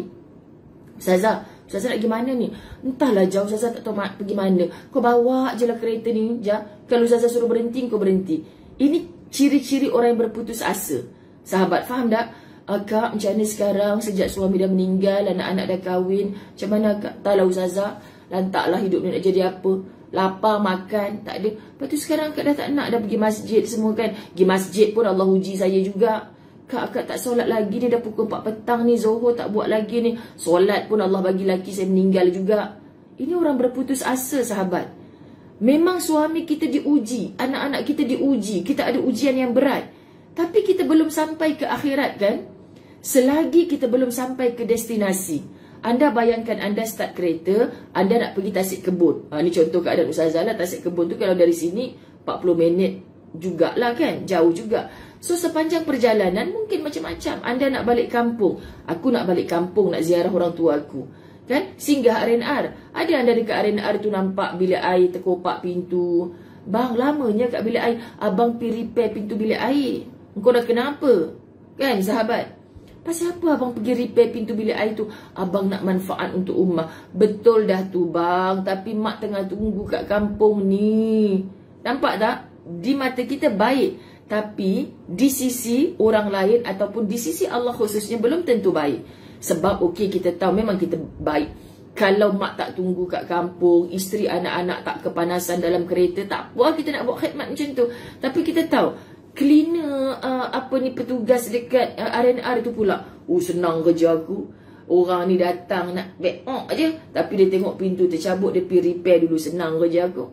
[SPEAKER 1] Ustazah nak pergi mana ni? Entahlah jauh, Ustazah tak tahu pergi mana. Kau bawa je lah kereta ni, kalau Ustazah suruh berhenti, kau berhenti. Ini ciri-ciri orang yang berputus asa. Sahabat, faham tak? Kak, macam mana sekarang sejak suami dah meninggal, anak-anak dah kahwin, macam mana Kak? Taklah Ustazah, lantaklah hidup ni nak jadi apa? Lapar, makan, tak ada. Lepas tu sekarang Kak dah tak nak dah pergi masjid semua kan. Pergi masjid pun Allah uji saya juga. Kak tak solat lagi ni, dah pukul 4 petang ni, Zohor tak buat lagi ni. Solat pun Allah bagi laki saya meninggal juga. Ini orang berputus asa sahabat. Memang suami kita diuji, anak-anak kita diuji, kita ada ujian yang berat. Tapi kita belum sampai ke akhirat kan? Selagi kita belum sampai ke destinasi. Anda bayangkan anda start kereta, anda nak pergi Tasik Kebun. Ni contoh keadaan Ustazah lah. Tasik Kebun tu kalau dari sini 40 minit jugalah kan, jauh juga. So sepanjang perjalanan mungkin macam-macam. Anda nak balik kampung, aku nak balik kampung, nak ziarah orang tua aku, kan? Singgah R&R. Ada anda dekat R&R tu nampak bilik air terkopak pintu, Bang, lamanya kat bilik air. Abang pergi repair pintu bilik air. Engkau dah kenapa? Kan sahabat? Pasal apa abang pergi repair pintu bilik air tu? Abang nak manfaat untuk ummah. Betul dah tu bang, tapi mak tengah tunggu kat kampung ni. Nampak tak? Di mata kita baik, tapi di sisi orang lain ataupun di sisi Allah khususnya belum tentu baik. Sebab okey, kita tahu memang kita baik. Kalau mak tak tunggu kat kampung, isteri anak-anak tak kepanasan dalam kereta, tak apa kita nak buat khidmat macam tu. Tapi kita tahu cleaner petugas dekat R&R tu pula, senang kerja aku. Orang ni datang nak back aje, tapi dia tengok pintu tercabut, dia pergi repair dulu, senang kerja aku.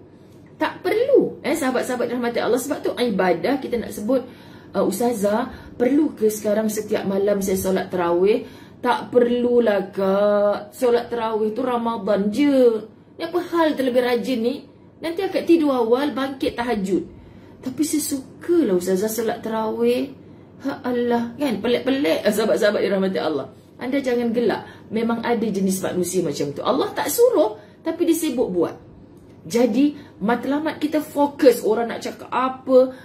[SPEAKER 1] Tak perlu sahabat-sahabat rahmati Allah. Sebab tu ibadah kita nak sebut, Ustazah, perlu ke sekarang setiap malam saya solat tarawih? Tak perlulah kak, solat tarawih tu Ramadan je. Ni apa hal terlebih rajin ni? Nanti akak tidur awal, bangkit tahajud. Tapi saya suka lah Ustazah solat tarawih. Ha Allah, kan pelik-pelik sahabat-sahabat dirahmati Allah. Anda jangan gelak. Memang ada jenis manusia macam tu. Allah tak suruh, tapi dia sibuk buat. Jadi matlamat kita fokus. Orang nak cakap apa,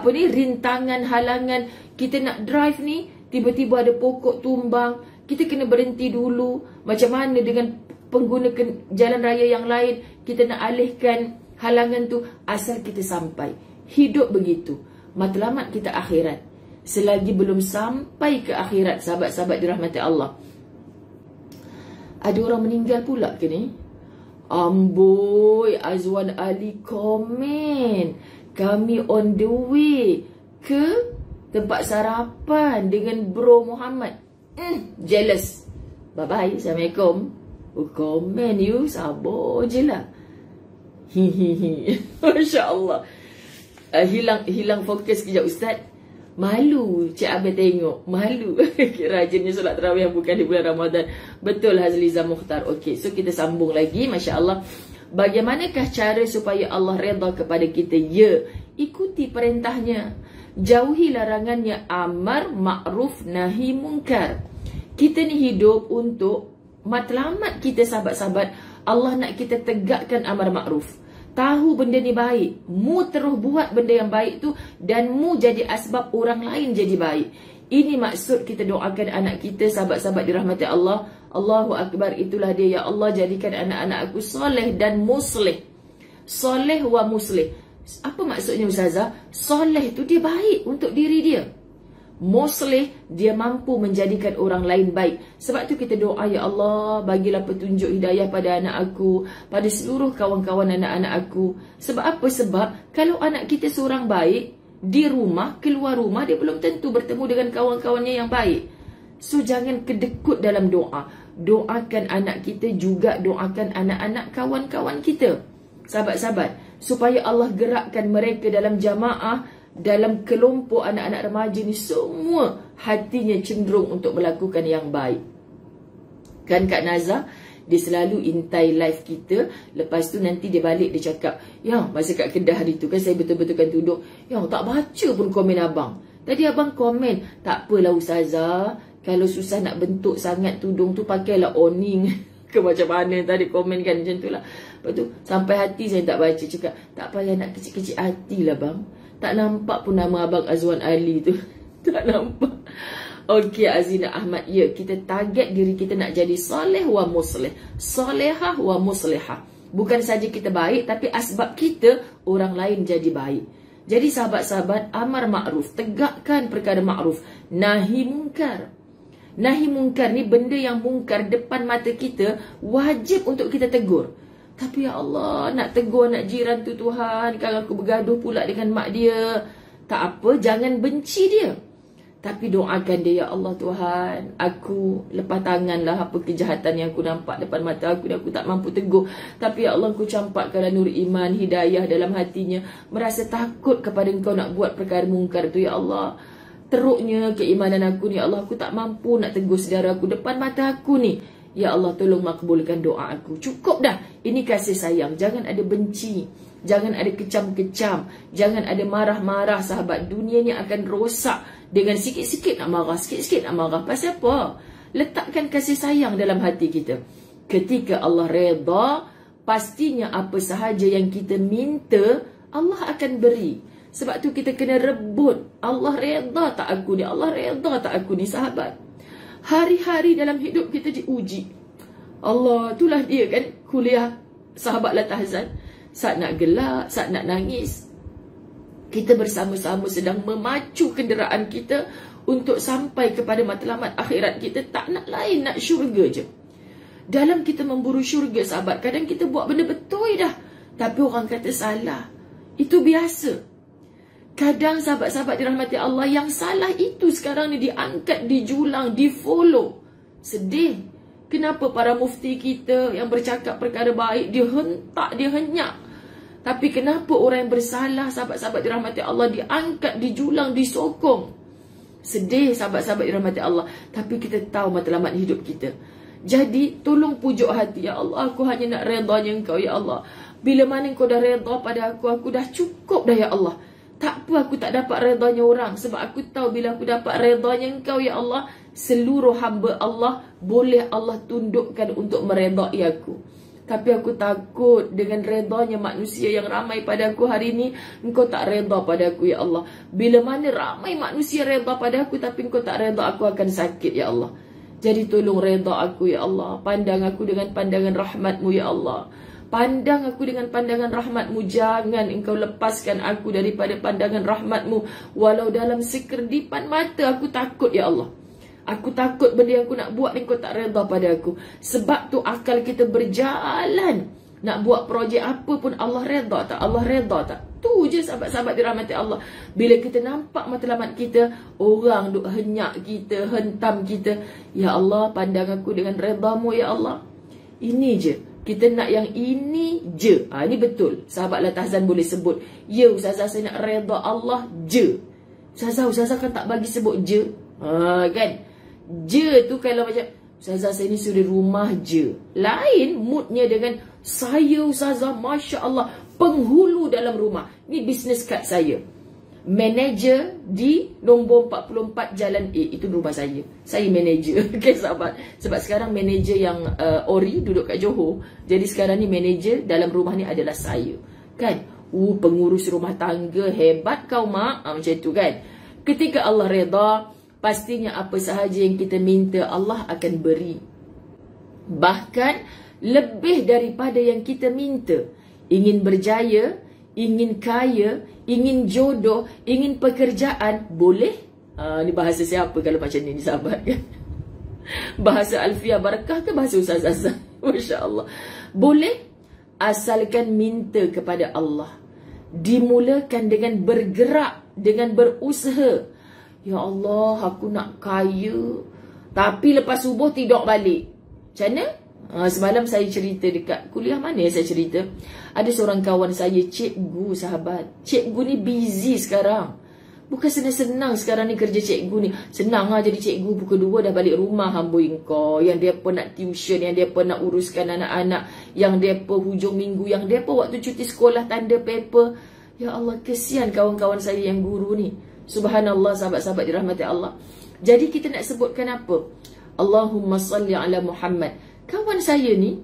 [SPEAKER 1] rintangan, halangan. Kita nak drive ni, tiba-tiba ada pokok tumbang, kita kena berhenti dulu. Macam mana dengan pengguna jalan raya yang lain, kita nak alihkan halangan tu asal kita sampai. Hidup begitu. Matlamat kita akhirat. Selagi belum sampai ke akhirat, sahabat-sahabat dirahmati Allah, ada orang meninggal pula ke ni? Amboi, Azwan Ali komen, kami on the way ke tempat sarapan dengan Bro Muhammad. Jealous. Bye-bye. Assalamualaikum. Komen you. Sabar je lah. Masya Allah. Hilang fokus kejap Ustaz. Malu Cik Abel tengok. Malu. Rajinnya solat tarawih yang bukan di bulan Ramadan. Betul Hazliza Mukhtar. Okey, so kita sambung lagi. Masya Allah. Bagaimanakah cara supaya Allah redha kepada kita? Ya, ikuti perintahnya, jauhi larangannya. Amar ma'ruf nahi mungkar. Kita ni hidup untuk matlamat kita sahabat-sahabat. Allah nak kita tegakkan amar ma'ruf. Tahu benda ni baik, mu terus buat benda yang baik tu, dan mu jadi asbab orang lain jadi baik. Ini maksud kita doakan anak kita, sahabat-sahabat dirahmati Allah. Allahu Akbar, itulah dia. Ya Allah, jadikan anak-anak aku soleh dan muslih. Soleh wa muslih. Apa maksudnya Ustazah? Soleh tu dia baik untuk diri dia. Muslih, dia mampu menjadikan orang lain baik. Sebab tu kita doa, ya Allah, bagilah petunjuk hidayah pada anak aku, pada seluruh kawan-kawan anak-anak aku. Sebab apa? Sebab kalau anak kita seorang baik, di rumah, keluar rumah, dia belum tentu bertemu dengan kawan-kawannya yang baik. So jangan kedekut dalam doa. Doakan anak kita, juga doakan anak-anak kawan-kawan kita, sahabat-sahabat, supaya Allah gerakkan mereka dalam jamaah, dalam kelompok anak-anak remaja ni, semua hatinya cenderung untuk melakukan yang baik. Kan Kak Nazah, dia selalu intai live kita. Lepas tu nanti dia balik, dia cakap, ya, masa kat Kedah hari tu kan saya betul-betulkan duduk, ya, tak baca pun komen abang. Tadi abang komen, tak apalah Ustazah, kalau susah nak bentuk sangat tudung tu, pakailah awning. Ke macam mana tadi komen kan, macam tu lah. Lepas tu sampai hati saya tak baca. Cakap, tak payah nak kecil-kecil hati lah bang. Tak nampak pun nama abang Azwan Ali tu. Tak nampak. Okey Azina Ahmad, ya, kita target diri kita nak jadi soleh wa muslih, solehah wa muslihah. Bukan saja kita baik, tapi asbab kita orang lain jadi baik. Jadi sahabat-sahabat, amar ma'ruf, tegakkan perkara ma'ruf, nahi mungkar. Nahi mungkar ni benda yang mungkar depan mata kita, wajib untuk kita tegur. Tapi ya Allah, nak tegur anak jiran tu Tuhan, kalau aku bergaduh pula dengan mak dia, tak apa, jangan benci dia. Tapi doakan dia, ya Allah Tuhan, aku lepas tanganlah apa kejahatan yang aku nampak depan mata aku, dan aku tak mampu tegur. Tapi ya Allah, aku campakkanlah nur iman, hidayah dalam hatinya, merasa takut kepada Engkau nak buat perkara mungkar tu, ya Allah. Teruknya keimanan aku ni, ya Allah, aku tak mampu nak tegur saudara aku depan mata aku ni. Ya Allah, tolong makbulkan doa aku. Cukup dah. Ini kasih sayang. Jangan ada benci. Jangan ada kecam-kecam. Jangan ada marah-marah, sahabat. Dunia ni akan rosak dengan sikit-sikit nak marah, sikit-sikit nak marah. Pasal apa? Letakkan kasih sayang dalam hati kita. Ketika Allah redha, pastinya apa sahaja yang kita minta, Allah akan beri. Sebab tu kita kena rebut. Allah redha tak aku ni? Allah redha tak aku ni, sahabat? Hari-hari dalam hidup kita diuji. Allah, itulah dia kan kuliah sahabat La Tahzan. Saat nak gelak, saat nak nangis, kita bersama-sama sedang memacu kenderaan kita untuk sampai kepada matlamat akhirat kita. Tak nak lain, nak syurga je. Dalam kita memburu syurga, sahabat, kadang kita buat benda betul dah, tapi orang kata salah. Itu biasa. Kadang sahabat-sahabat dirahmati Allah, yang salah itu sekarang ni diangkat, dijulang, difollow. Sedih. Kenapa para mufti kita yang bercakap perkara baik, dia hentak, dia henyak. Tapi kenapa orang yang bersalah, sahabat-sahabat dirahmati Allah, diangkat, dijulang, disokong? Sedih, sahabat-sahabat dirahmati Allah. Tapi kita tahu matlamat hidup kita. Jadi tolong pujuk hati. Ya Allah, aku hanya nak redanya Engkau, ya Allah. Bila mana Engkau dah redha pada aku dah cukup dah, ya Allah. Tak apa aku tak dapat redanya orang, sebab aku tahu bila aku dapat redanya Engkau, ya Allah, seluruh hamba Allah boleh Allah tundukkan untuk meredai aku. Tapi aku takut dengan redanya manusia yang ramai pada aku hari ini, Engkau tak redha pada aku, ya Allah. Bila mana ramai manusia redha pada aku, tapi Engkau tak redha, aku akan sakit, ya Allah. Jadi tolong redha aku, ya Allah. Pandang aku dengan pandangan rahmat-Mu, ya Allah. Pandang aku dengan pandangan rahmat-Mu. Jangan Engkau lepaskan aku daripada pandangan rahmat-Mu. Walau dalam sekerdipan mata, aku takut, ya Allah. Aku takut benda yang aku nak buat ni Engkau tak redha pada aku. Sebab tu akal kita berjalan. Nak buat projek apa pun, Allah redha tak? Allah redha tak? Tu je sahabat-sahabat dirahmati Allah. Bila kita nampak matlamat kita, orang duk henyak kita, hentam kita. Ya Allah, pandang aku dengan redha-Mu, ya Allah. Ini je. Kita nak yang ini je. Ini betul. Sahabat La Tahzan boleh sebut, ya Ustazah, saya nak redha Allah je. Ustazah kan tak bagi sebut je. Kan? Je tu kalau macam, Ustazah saya ni suri rumah je. Lain moodnya dengan saya Ustazah, Masya Allah, penghulu dalam rumah. Ni business card saya. Manager di nombor 44 Jalan A. Itu rumah saya. Saya manager. Okay, sahabat. Sebab sekarang manager yang Ori duduk kat Johor. Jadi sekarang ni manager dalam rumah ni adalah saya. Kan? Pengurus rumah tangga. Hebat kau, Mak. Macam tu kan? Ketika Allah redha, pastinya apa sahaja yang kita minta, Allah akan beri. Bahkan lebih daripada yang kita minta. Ingin berjaya, ingin kaya, ingin jodoh, ingin pekerjaan, boleh? Ni bahasa siapa kalau macam ni, sahabat kan? Bahasa Alfiah Barakah ke bahasa Ustaz Azhar? Masya Allah. Boleh, asalkan minta kepada Allah. Dimulakan dengan bergerak, dengan berusaha. Ya Allah, aku nak kaya, tapi lepas subuh tidur balik. Macam mana? Semalam saya cerita dekat kuliah mana saya cerita. Ada seorang kawan saya, cikgu, sahabat. Cikgu ni busy sekarang. Bukan senang-senang sekarang ni kerja cikgu ni. Senang lah jadi cikgu, pukul 2 dah balik rumah, hambui engkau. Yang dia pun nak tuition, yang dia pun nak uruskan anak-anak, yang dia pun hujung minggu, yang dia pun waktu cuti sekolah tanda paper. Ya Allah, kesian kawan-kawan saya yang guru ni. Subhanallah, sahabat-sahabat dirahmati Allah. Jadi kita nak sebutkan apa? Allahumma salli ala Muhammad. Kawan saya ni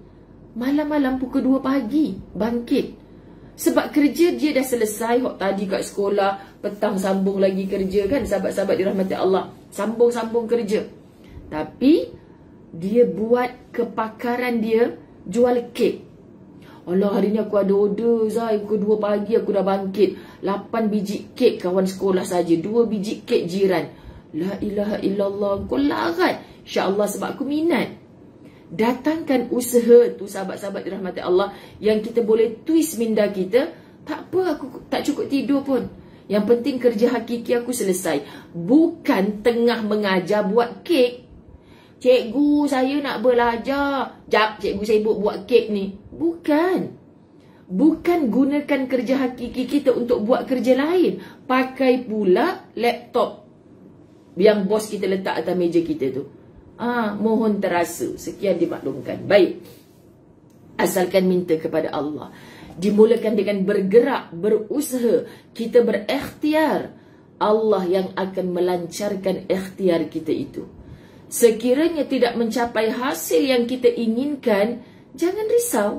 [SPEAKER 1] malam-malam pukul 2 pagi bangkit. Sebab kerja dia dah selesai. Tadi kat sekolah, petang sambung lagi kerja kan. Sahabat-sahabat dirahmati Allah, sambung-sambung kerja. Tapi dia buat kepakaran dia jual kek. Allah, hari ni aku ada order, Zai. Pukul 2 pagi aku dah bangkit. 8 biji kek kawan sekolah saja, 2 biji kek jiran. La ilaha illallah. Kau larat. InsyaAllah sebab aku minat. Datangkan usaha tu, sahabat-sahabat dirahmati Allah, yang kita boleh twist minda kita. Tak apa, aku tak cukup tidur pun. Yang penting kerja hakiki aku selesai. Bukan tengah mengajar buat kek. Cikgu, saya nak belajar. Jap, cikgu sibuk buat kek ni. Bukan. Bukan gunakan kerja hakiki kita untuk buat kerja lain. Pakai pula laptop yang bos kita letak atas meja kita tu. Mohon terasa. Sekian dimaklumkan. Baik. Asalkan minta kepada Allah. Dimulakan dengan bergerak, berusaha. Kita berikhtiar. Allah yang akan melancarkan ikhtiar kita itu. Sekiranya tidak mencapai hasil yang kita inginkan, jangan risau.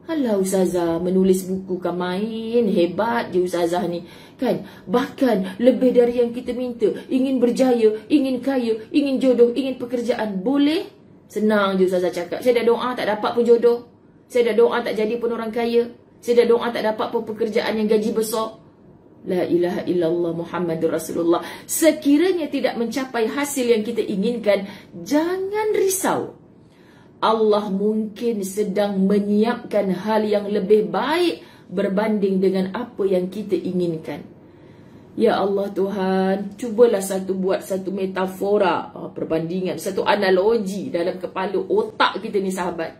[SPEAKER 1] Alah ustazah, menulis buku kan main, hebat je ustazah ni. Kan? Bahkan lebih dari yang kita minta. Ingin berjaya, ingin kaya, ingin jodoh, ingin pekerjaan. Boleh? Senang je ustazah cakap. Saya dah doa tak dapat pun jodoh. Saya dah doa tak jadi pun orang kaya. Saya dah doa tak dapat pun pekerjaan yang gaji besar. La ilaha illallah Muhammadur Rasulullah. Sekiranya tidak mencapai hasil yang kita inginkan, jangan risau. Allah mungkin sedang menyiapkan hal yang lebih baik berbanding dengan apa yang kita inginkan. Ya Allah Tuhan, cubalah buat satu metafora, perbandingan, satu analogi dalam kepala otak kita ni sahabat.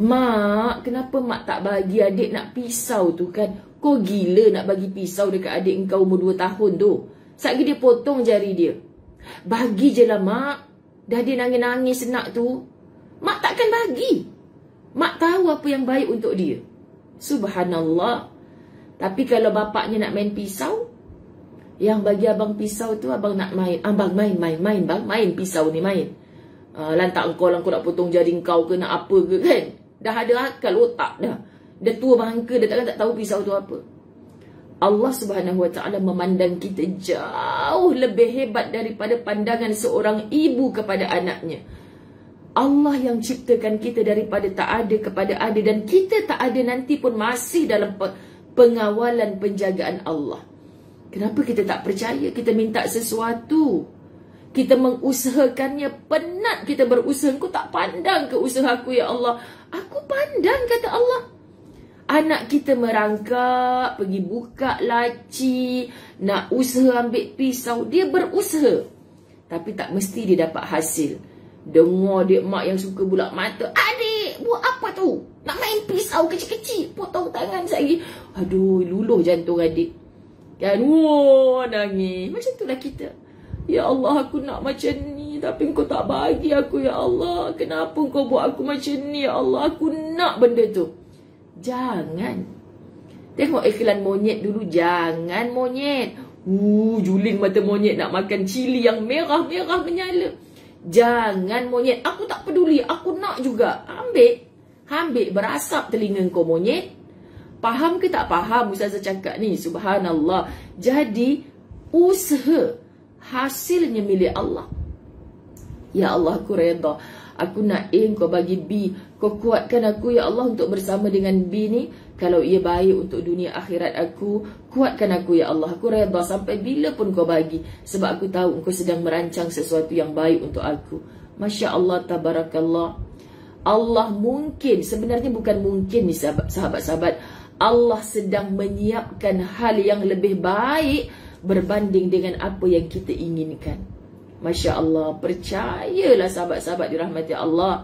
[SPEAKER 1] Mak, kenapa mak tak bagi adik nak pisau tu kan? Kau gila nak bagi pisau dekat adik engkau umur 2 tahun tu. Satgi dia potong jari dia. Bagi je lah mak. Dah dia nangis-nangis nak tu. Mak takkan bagi. Mak tahu apa yang baik untuk dia. Subhanallah. Tapi kalau bapaknya nak main pisau, yang bagi abang pisau tu abang nak main. Abang main bang. Main pisau ni main. Lantak engkau lah kau nak potong jari engkau ke nak apa ke kan. Dah ada akal otak dah. Dia tua bangka, dia takkan tak tahu pisau tu apa. Allah Subhanahu Wa Taala memandang kita jauh lebih hebat daripada pandangan seorang ibu kepada anaknya. Allah yang ciptakan kita daripada tak ada kepada ada, dan kita tak ada nanti pun masih dalam pengawalan penjagaan Allah. Kenapa kita tak percaya? Kita minta sesuatu, kita mengusahakannya, penat kita berusaha. Kau tak pandang ke usaha aku ya Allah? Aku pandang, kata Allah. Anak kita merangkak, pergi buka laci, nak usaha ambil pisau. Dia berusaha. Tapi tak mesti dia dapat hasil. Dengar dia mak yang suka bulak mata. Adik, buat apa tu? Nak main pisau kecil-kecil. Potong tangan lagi. Aduh, luluh jantung adik. Kan? Wah, nangis. Macam itulah kita. Ya Allah, aku nak macam ni. Tapi kau tak bagi aku, ya Allah. Kenapa kau buat aku macam ni, ya Allah? Aku nak benda tu. Jangan. Tengok iklan monyet dulu. Jangan monyet. Juling mata monyet nak makan cili yang merah-merah menyala. Jangan monyet. Aku tak peduli. Aku nak juga. Ambil berasap telinga kau monyet. Faham ke tak faham Ustazah cakap ni? Subhanallah. Jadi usaha, hasilnya milik Allah. Ya Allah, aku redha. Aku nak A, kau bagi B. Kau kuatkan aku ya Allah untuk bersama dengan B ni. Kalau ia baik untuk dunia akhirat aku, kuatkan aku ya Allah. Aku redha sampai bila pun kau bagi. Sebab aku tahu engkau sedang merancang sesuatu yang baik untuk aku. Masya Allah, tabarakallah. Allah mungkin, sebenarnya bukan mungkin ni sahabat-sahabat. Allah sedang menyiapkan hal yang lebih baik berbanding dengan apa yang kita inginkan. Masya Allah, percayalah sahabat-sahabat dirahmati Allah.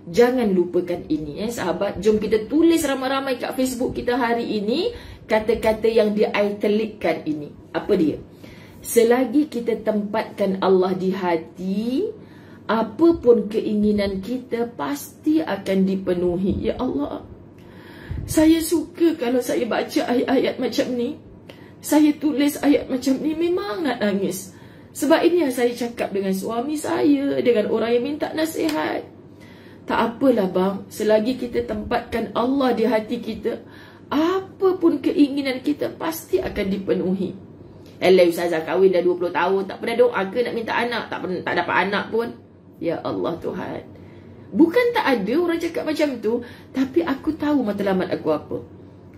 [SPEAKER 1] Jangan lupakan ini sahabat. Jom kita tulis ramai-ramai kat Facebook kita hari ini kata-kata yang di-italickan ini. Apa dia? Selagi kita tempatkan Allah di hati, apapun keinginan kita pasti akan dipenuhi. Ya Allah, saya suka kalau saya baca ayat-ayat macam ni. Saya tulis ayat macam ni, memang nak nangis. Sebab ini yang saya cakap dengan suami saya, dengan orang yang minta nasihat. Tak apalah bang, selagi kita tempatkan Allah di hati kita, apapun keinginan kita pasti akan dipenuhi. Ustazah kahwin dah 20 tahun, tak pernah doa ke nak minta anak? Tak dapat anak pun. Ya Allah Tuhan. Bukan tak ada orang cakap macam tu, tapi aku tahu matlamat aku apa.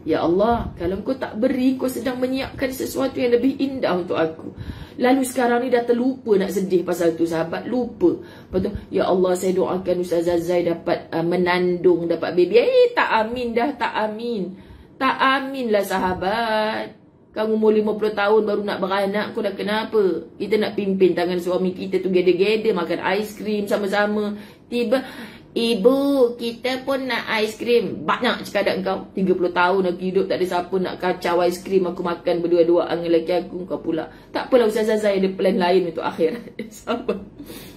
[SPEAKER 1] Ya Allah, kalau kau tak beri, kau sedang menyiapkan sesuatu yang lebih indah untuk aku. Lalu sekarang ni dah terlupa nak sedih pasal tu sahabat. Lupa. Betul. Ya Allah, saya doakan Ustazah Zai dapat menandung, dapat baby. Tak amin dah, tak amin. Tak amin lah sahabat. Kamu umur 50 tahun baru nak beranak, kau dah kenapa? Kita nak pimpin tangan suami kita tu gede-gede, makan aiskrim sama-sama. Tiba, ibu, kita pun nak aiskrim. Banyak cekadak kau. 30 tahun aku hidup, tak ada siapa nak kacau aiskrim. Aku makan berdua-duaan dengan lelaki aku. Kau pula. Tak apalah Ustazah Zai ada plan lain untuk akhirat.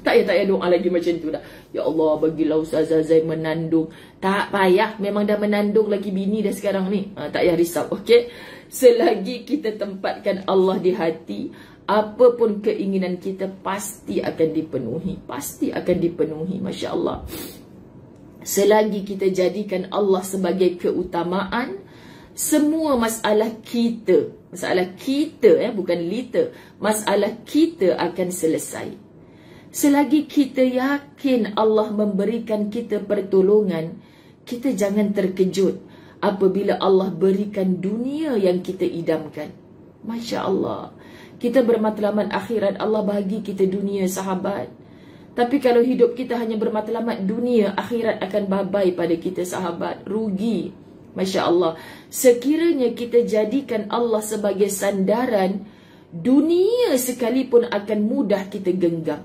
[SPEAKER 1] Tak payah doa lagi macam tu dah. Ya Allah, bagilah Ustazah Zai menandung. Tak payah, memang dah menandung lagi bini dah sekarang ni. Tak payah risau, okey? Selagi kita tempatkan Allah di hati, apapun keinginan kita pasti akan dipenuhi. Pasti akan dipenuhi. Masya Allah. selagi kita jadikan Allah sebagai keutamaan, semua masalah kita bukan lita, masalah kita akan selesai. Selagi kita yakin Allah memberikan kita pertolongan, kita jangan terkejut apabila Allah berikan dunia yang kita idamkan. Masya Allah, kita bermatlamat akhirat, Allah bagi kita dunia, sahabat. Tapi kalau hidup kita hanya bermatlamat dunia, akhirat akan babai pada kita, sahabat. Rugi. Masya Allah. Sekiranya kita jadikan Allah sebagai sandaran, dunia sekalipun akan mudah kita genggam.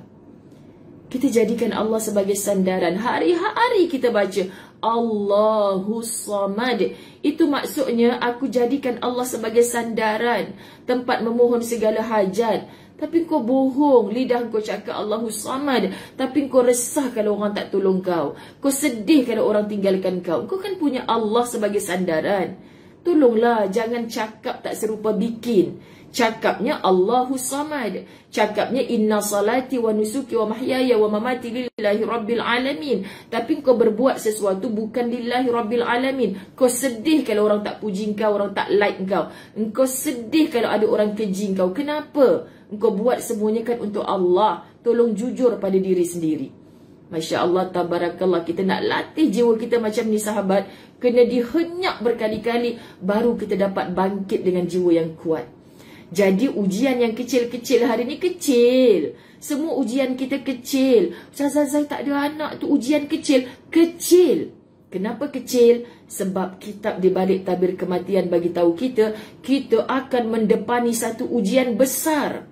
[SPEAKER 1] Kita jadikan Allah sebagai sandaran. Hari-hari kita baca Allahus Samad. Itu maksudnya aku jadikan Allah sebagai sandaran, tempat memohon segala hajat. Tapi kau bohong, lidah kau cakap Allahus Samad, tapi kau resah kalau orang tak tolong kau. Kau sedih kalau orang tinggalkan kau. Kau kan punya Allah sebagai sandaran. Tolonglah, jangan cakap tak serupa bikin. Cakapnya Allahus Samad, cakapnya inna salati wa nusuki wa mahyaya wa mamati lillahi rabbil alamin. Tapi kau berbuat sesuatu bukan lillahi rabbil alamin. Kau sedih kalau orang tak puji kau, orang tak like kau. Engkau sedih kalau ada orang keji kau. Kenapa? Engkau buat semuanya kan untuk Allah. Tolong jujur pada diri sendiri. Masya Allah, tabarakallah. Kita nak latih jiwa kita macam ni, sahabat. Kena dihenyak berkali-kali, baru kita dapat bangkit dengan jiwa yang kuat. Jadi ujian yang kecil-kecil hari ni kecil. Semua ujian kita kecil. Ustazah Zai tak ada anak tu, ujian kecil. Kecil. Kenapa kecil? Sebab kitab di balik tabir kematian bagi tahu kita, kita akan mendepani satu ujian besar.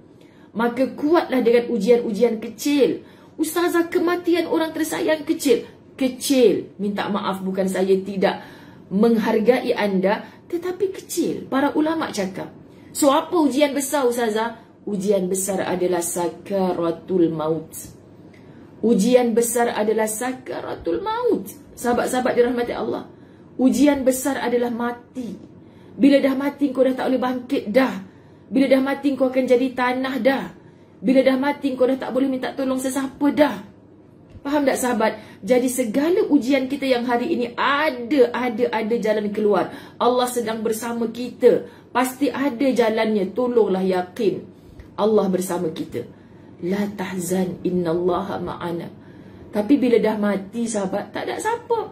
[SPEAKER 1] Maka kuatlah dengan ujian-ujian kecil. Ustazah, kematian orang tersayang kecil. Kecil. Minta maaf, bukan saya tidak menghargai anda, tetapi kecil. Para ulama cakap. So, apa ujian besar, Ustazah? Ujian besar adalah sakaratul maut. Ujian besar adalah sakaratul maut. Sahabat-sahabat dirahmati Allah. Ujian besar adalah mati. Bila dah mati, kau dah tak boleh bangkit dah. Bila dah mati, kau akan jadi tanah dah. Bila dah mati, kau dah tak boleh minta tolong sesiapa dah. Faham tak, sahabat? Jadi segala ujian kita yang hari ini ada jalan keluar. Allah sedang bersama kita. Pasti ada jalannya. Tolonglah yakin Allah bersama kita. La tahzan innallaha ma'ana. Tapi bila dah mati, sahabat, tak ada siapa.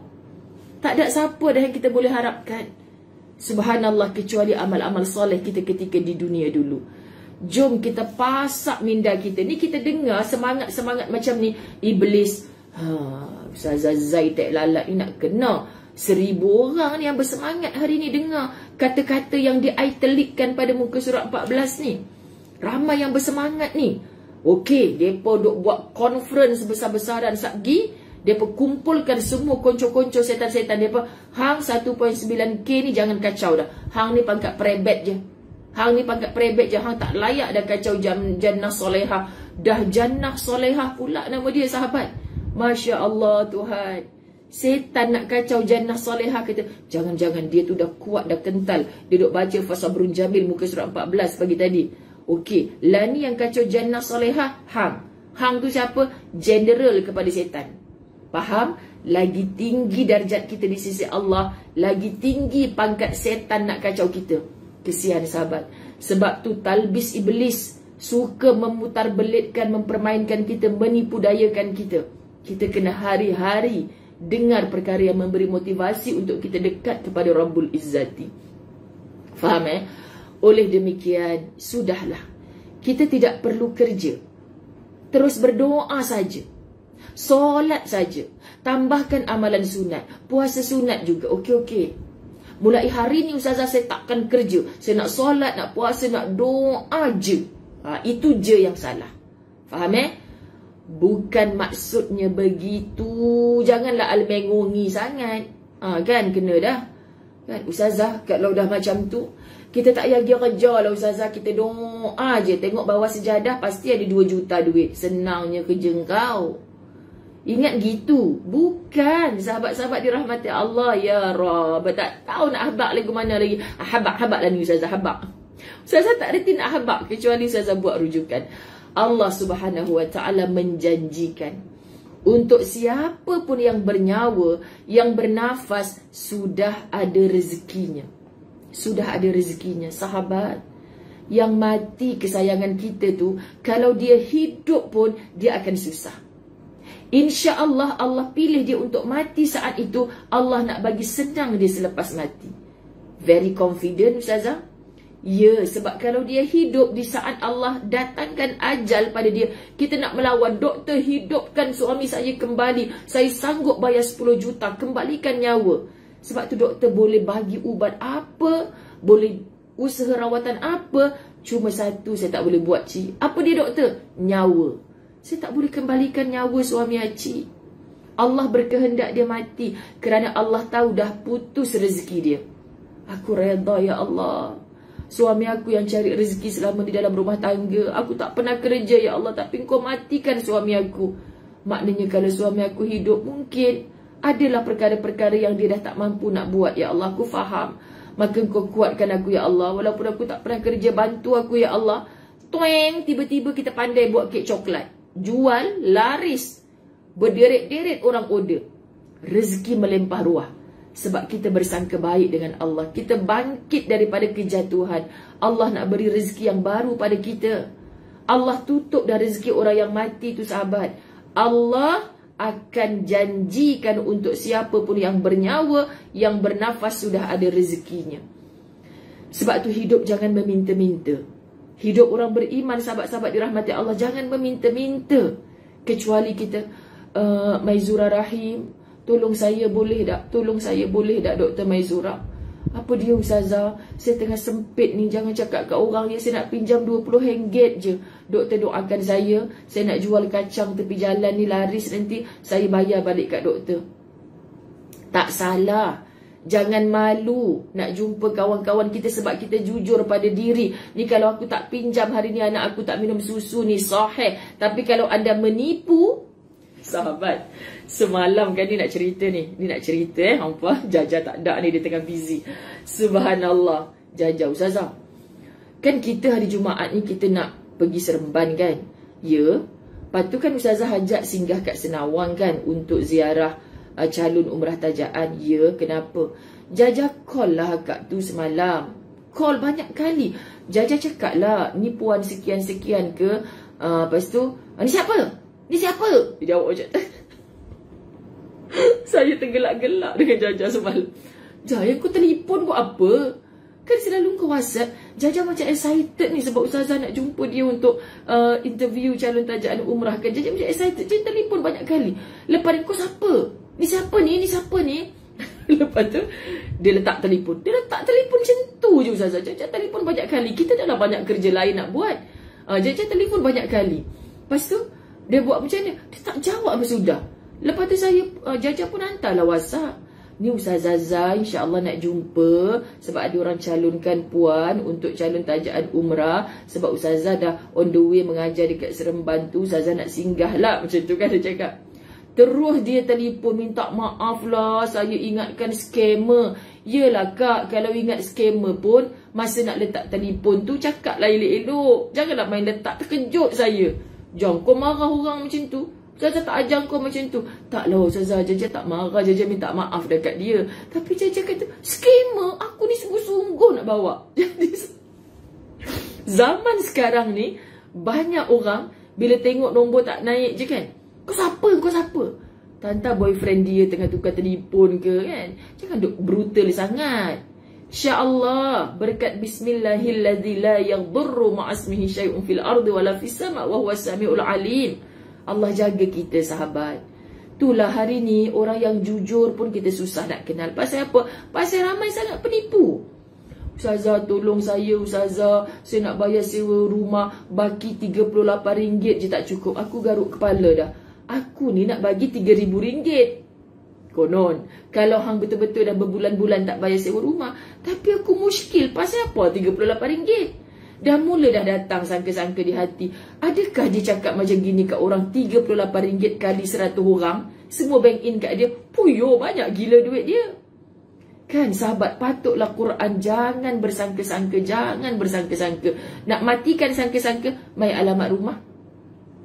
[SPEAKER 1] Tak ada siapa dah yang kita boleh harapkan. Subhanallah, kecuali amal-amal soleh kita ketika di dunia dulu. Jom kita pasak minda kita. Ni kita dengar semangat-semangat macam ni. Iblis, Ustazah Zai tak lalat ni nak kena. 1000 orang ni yang bersemangat hari ni dengar kata-kata yang diitelitkan pada muka surat 14 ni. Ramai yang bersemangat ni. Okey, mereka duk buat conference besar-besaran satgi. Mereka kumpulkan semua konco-konco setan-setan mereka. Hang 1.9K ni jangan kacau dah. Hang ni pangkat perebet je. Hang ni pangkat perebet je. Hang tak layak dah kacau jannah solehah. Dah jannah solehah pula nama dia, sahabat. Masya Allah, Tuhan. Setan nak kacau jannah solehah, kata jangan-jangan dia tu dah kuat, dah kental. Dia duk baca Fasabrun Jamil muka surat 14 pagi tadi. Okey, lah ni yang kacau jannah solehah, hang. Hang tu siapa? General kepada setan. Faham? Lagi tinggi darjat kita di sisi Allah, lagi tinggi pangkat setan nak kacau kita. Kesian, sahabat. Sebab tu talbis iblis suka memutarbelitkan, mempermainkan kita, menipu dayakan kita. Kita kena hari-hari dengar perkara yang memberi motivasi untuk kita dekat kepada Rabbul Izzati. Faham, Oleh demikian, sudahlah. Kita tidak perlu kerja. Terus berdoa saja. Solat saja. Tambahkan amalan sunat. Puasa sunat juga. Okey. Mulai hari ni, Ustazah, saya takkan kerja. Saya nak solat, nak puasa, nak doa je. Itu je yang salah. Faham, Bukan maksudnya begitu. Janganlah al-mengongi sangat. Kan, kena dah. Kan, Ustazah, kalau dah macam tu, kita tak payah kerja lah, Ustazah. Kita doa je. Tengok bawah sejadah, pasti ada 2 juta duit. Senangnya kerja kau. Ingat gitu. Bukan. Sahabat-sahabat dirahmati Allah. Ya Rabb. Tak tahu nak habak lagu mana lagi. Habak lah ni, Ustazah. Habak. Ustazah tak reti nak habak, kecuali Ustazah buat rujukan. Allah Subhanahu Wa Ta'ala menjanjikan, Untuk siapa pun yang bernyawa, yang bernafas, sudah ada rezekinya. Sudah ada rezekinya. Sahabat, yang mati kesayangan kita tu, kalau dia hidup pun, dia akan susah. InsyaAllah Allah pilih dia untuk mati saat itu, Allah nak bagi senang dia selepas mati. Very confident Ustazah? Ya, sebab kalau dia hidup di saat Allah datangkan ajal pada dia, kita nak melawan, doktor hidupkan suami saya kembali, saya sanggup bayar 10 juta, kembalikan nyawa. Sebab tu doktor boleh bagi ubat apa, boleh usaha rawatan apa, cuma satu saya tak boleh buat, cik. Apa dia doktor? Nyawa. Saya tak boleh kembalikan nyawa suami cik. Allah berkehendak dia mati kerana Allah tahu dah putus rezeki dia. Aku redha ya Allah. Suami aku yang cari rezeki selama di dalam rumah tangga. Aku tak pernah kerja ya Allah, tapi Engkau matikan suami aku. Maknanya kalau suami aku hidup, mungkin adalah perkara-perkara yang dia dah tak mampu nak buat ya Allah. Aku faham. Maka Engkau kuatkan aku ya Allah. Walaupun aku tak pernah kerja, bantu aku ya Allah. Tueng, tiba-tiba kita pandai buat kek coklat. Jual, laris. Berderet-deret orang order. Rezeki melimpah ruah. Sebab kita bersangka baik dengan Allah. Kita bangkit daripada kejatuhan. Allah nak beri rezeki yang baru pada kita. Allah tutup dah rezeki orang yang mati tu sahabat. Allah akan janjikan untuk siapa pun yang bernyawa, yang bernafas sudah ada rezekinya. Sebab tu hidup jangan meminta-minta. Hidup orang beriman, sahabat-sahabat dirahmati Allah, jangan meminta-minta. Kecuali kita, Maizura Rahim, tolong saya boleh tak? Tolong saya boleh tak Dr. Maizura? Apa dia Ustazah? Saya tengah sempit ni, jangan cakap kat orang ya, saya nak pinjam RM20 je. Doktor doakan saya nak jual kacang tepi jalan ni laris, nanti saya bayar balik kat doktor. Tak salah. Jangan malu nak jumpa kawan-kawan kita sebab kita jujur pada diri. Ni kalau aku tak pinjam hari ni, anak aku tak minum susu ni, sahih. Tapi kalau anda menipu, sahabat, semalam kan dia nak cerita ni. Dia nak cerita hampa, Jaja tak ada ni, dia tengah busy. Subhanallah. Jaja, Ustazah, kan kita hari Jumaat ni kita nak pergi Seremban kan? Ya. Lepas tu kan Ustazah ajak singgah kat Senawang kan, untuk ziarah calon umrah tajaan. Ya, kenapa? Jaja call lah akak tu semalam. Call banyak kali. Jaja cakap lah, ni puan sekian-sekian ke? Lepas tu, ni siapa? Ni siapa? Dia jawab macam tu. Saya tergelak-gelak dengan Jaja semalam. Jaya, kau telefon buat apa? Kan selalu kau WhatsApp. Jaja macam excited ni sebab Ustazah nak jumpa dia untuk interview calon tajaan umrah kan. Jaja macam excited. Dia telefon banyak kali. Lepas ni, kau siapa? Ni siapa ni? Ni siapa ni? Lepas tu, dia letak telefon. Dia letak telefon macam tu je Ustazah. Jaja telefon banyak kali. Kita dah banyak kerja lain nak buat. Jaja telefon banyak kali. Lepas tu, dia buat macam ni, dia tak jawab apa sudah. Lepas tu saya, Jaja pun hantarlah WhatsApp. Ni Ustazah Zah, insya-Allah nak jumpa. Sebab ada orang calonkan puan untuk calon tajaan umrah. Sebab Ustazah dah on the way mengajar dekat Seremban tu. Ustazah nak singgah lah, macam tu kan dia cakap. Terus dia telefon minta maaf lah, saya ingatkan scammer. Yelah kak, kalau ingat scammer pun, masa nak letak telefon tu, cakap lah elok-elok. Janganlah main letak, terkejut saya. Jangan kau marah orang macam tu. Jaja tak ajar kau macam tu. Taklah Ustazah, Jaja tak marah. Jaja minta maaf dekat dia. Tapi Jaja kata, scammer, aku ni sungguh-sungguh nak bawa. Jadi zaman sekarang ni, banyak orang bila tengok nombor tak naik je kan, kau siapa? Kau siapa? Tanta boyfriend dia tengah tukar telefon ke kan. Jangan duk brutal sangat. InsyaAllah, berkat bismillahilladzi la yadurru ma'asmihi syai'un fil ardi wala fis sama' wa huwas sami'ul alim. Allah jaga kita sahabat. Itulah hari ni orang yang jujur pun kita susah nak kenal. Pasal apa? Pasal ramai sangat penipu. Ustazah tolong saya Ustazah, saya nak bayar sewa rumah, baki RM38 je tak cukup. Aku garuk kepala dah. Aku ni nak bagi RM3,000. Konon, kalau hang betul-betul dah berbulan-bulan tak bayar sewa rumah, tapi aku muskil. Pasal apa RM38? Dah mula dah datang sangka-sangka di hati. Adakah dia cakap macam gini kat orang, RM38 kali 100 orang, semua bank in kat dia, puyo banyak gila duit dia. Kan sahabat, patutlah Quran jangan bersangka-sangka, jangan bersangka-sangka. Nak matikan sangka-sangka, mai alamat rumah.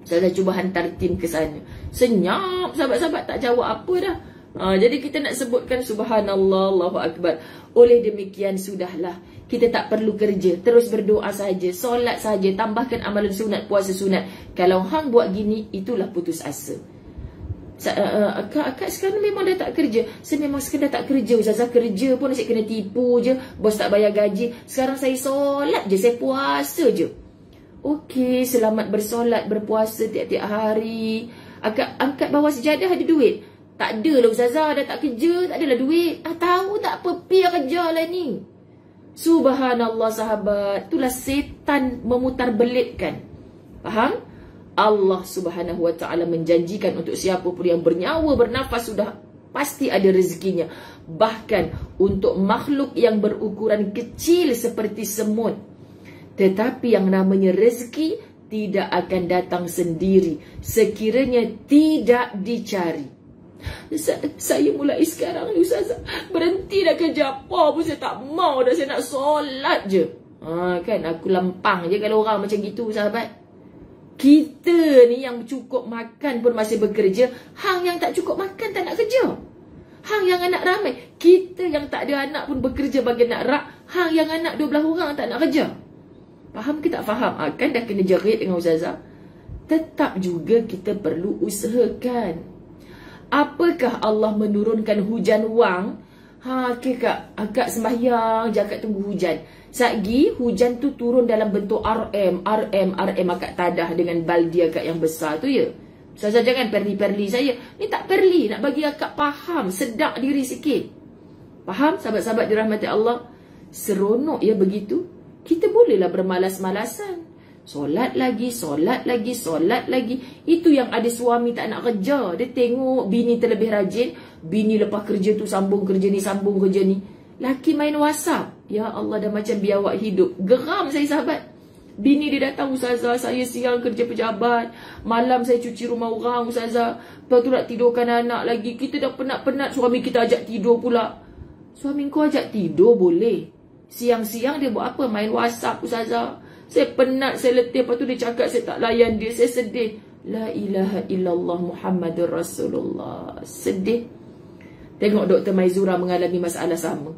[SPEAKER 1] Saya cuba hantar tim ke sana. Senyap sahabat-sahabat tak jawab apa dah. Jadi kita nak sebutkan subhanallah, Allahu akbar. Oleh demikian sudahlah, kita tak perlu kerja, terus berdoa saja, solat saja, tambahkan amalan sunat, puasa sunat. Kalau hang buat gini, itulah putus asa. Akak sekarang memang dah tak kerja. Saya memang sekedar tak kerja, Ustazah. Kerja pun asyik kena tipu je, bos tak bayar gaji. Sekarang saya solat je, saya puasa je. Okey, selamat bersolat, berpuasa tiap-tiap hari. Akak angkat bawah sejadah, ada duit? Tak ada lah Ustazah, dah tak kerja, tak adalah duit. Tahu tak apa, pergi kerja lah ni. Subhanallah sahabat, itulah setan memutar belitkan. Faham? Allah subhanahu wa ta'ala menjanjikan untuk siapa pun yang bernyawa, bernafas, sudah pasti ada rezekinya. Bahkan untuk makhluk yang berukuran kecil seperti semut. Tetapi yang namanya rezeki tidak akan datang sendiri sekiranya tidak dicari. Saya mulai sekarang ni Ustazah, berhenti dah kerja apa pun saya tak mau dah, saya nak solat je. Kan aku lempang je kalau orang macam gitu sahabat. Kita ni yang cukup makan pun masih bekerja, hang yang tak cukup makan tak nak kerja. Hang yang anak ramai, kita yang tak ada anak pun bekerja bagi nak rak, hang yang anak 12 orang tak nak kerja. Faham ke tak faham? Kan dah kena jerit dengan Ustazah. Tetap juga kita perlu usahakan. Apakah Allah menurunkan hujan wang? Akak sembahyang je, akak tunggu hujan. Satgi hujan tu turun dalam bentuk RM akak tadah dengan baldi akak yang besar tu ya. Ustazah jangan perli-perli saya. Ni tak perli, nak bagi akak faham, sedak diri sikit. Faham sahabat-sahabat dirahmati Allah? Seronok ya begitu. Kita bolehlah bermalas-malasan. Solat lagi, solat lagi, solat lagi. Itu yang ada suami tak nak kerja. Dia tengok bini terlebih rajin. Bini lepas kerja tu sambung kerja ni, sambung kerja ni. Laki main WhatsApp. Ya Allah, dah macam biawak hidup. Geram saya sahabat. Bini dia datang, Ustazah, saya siang kerja pejabat. Malam saya cuci rumah orang, Ustazah. Lepas tu nak tidurkan anak lagi. Kita dah penat-penat, suami kita ajak tidur pula. Suami kau ajak tidur boleh. Siang-siang dia buat apa? Main WhatsApp, Ustazah. Saya penat, saya letih. Lepas tu dia cakap saya tak layan dia. Saya sedih. La ilaha illallah Muhammadur Rasulullah. Sedih. Tengok Dr. Maizura mengalami masalah sama.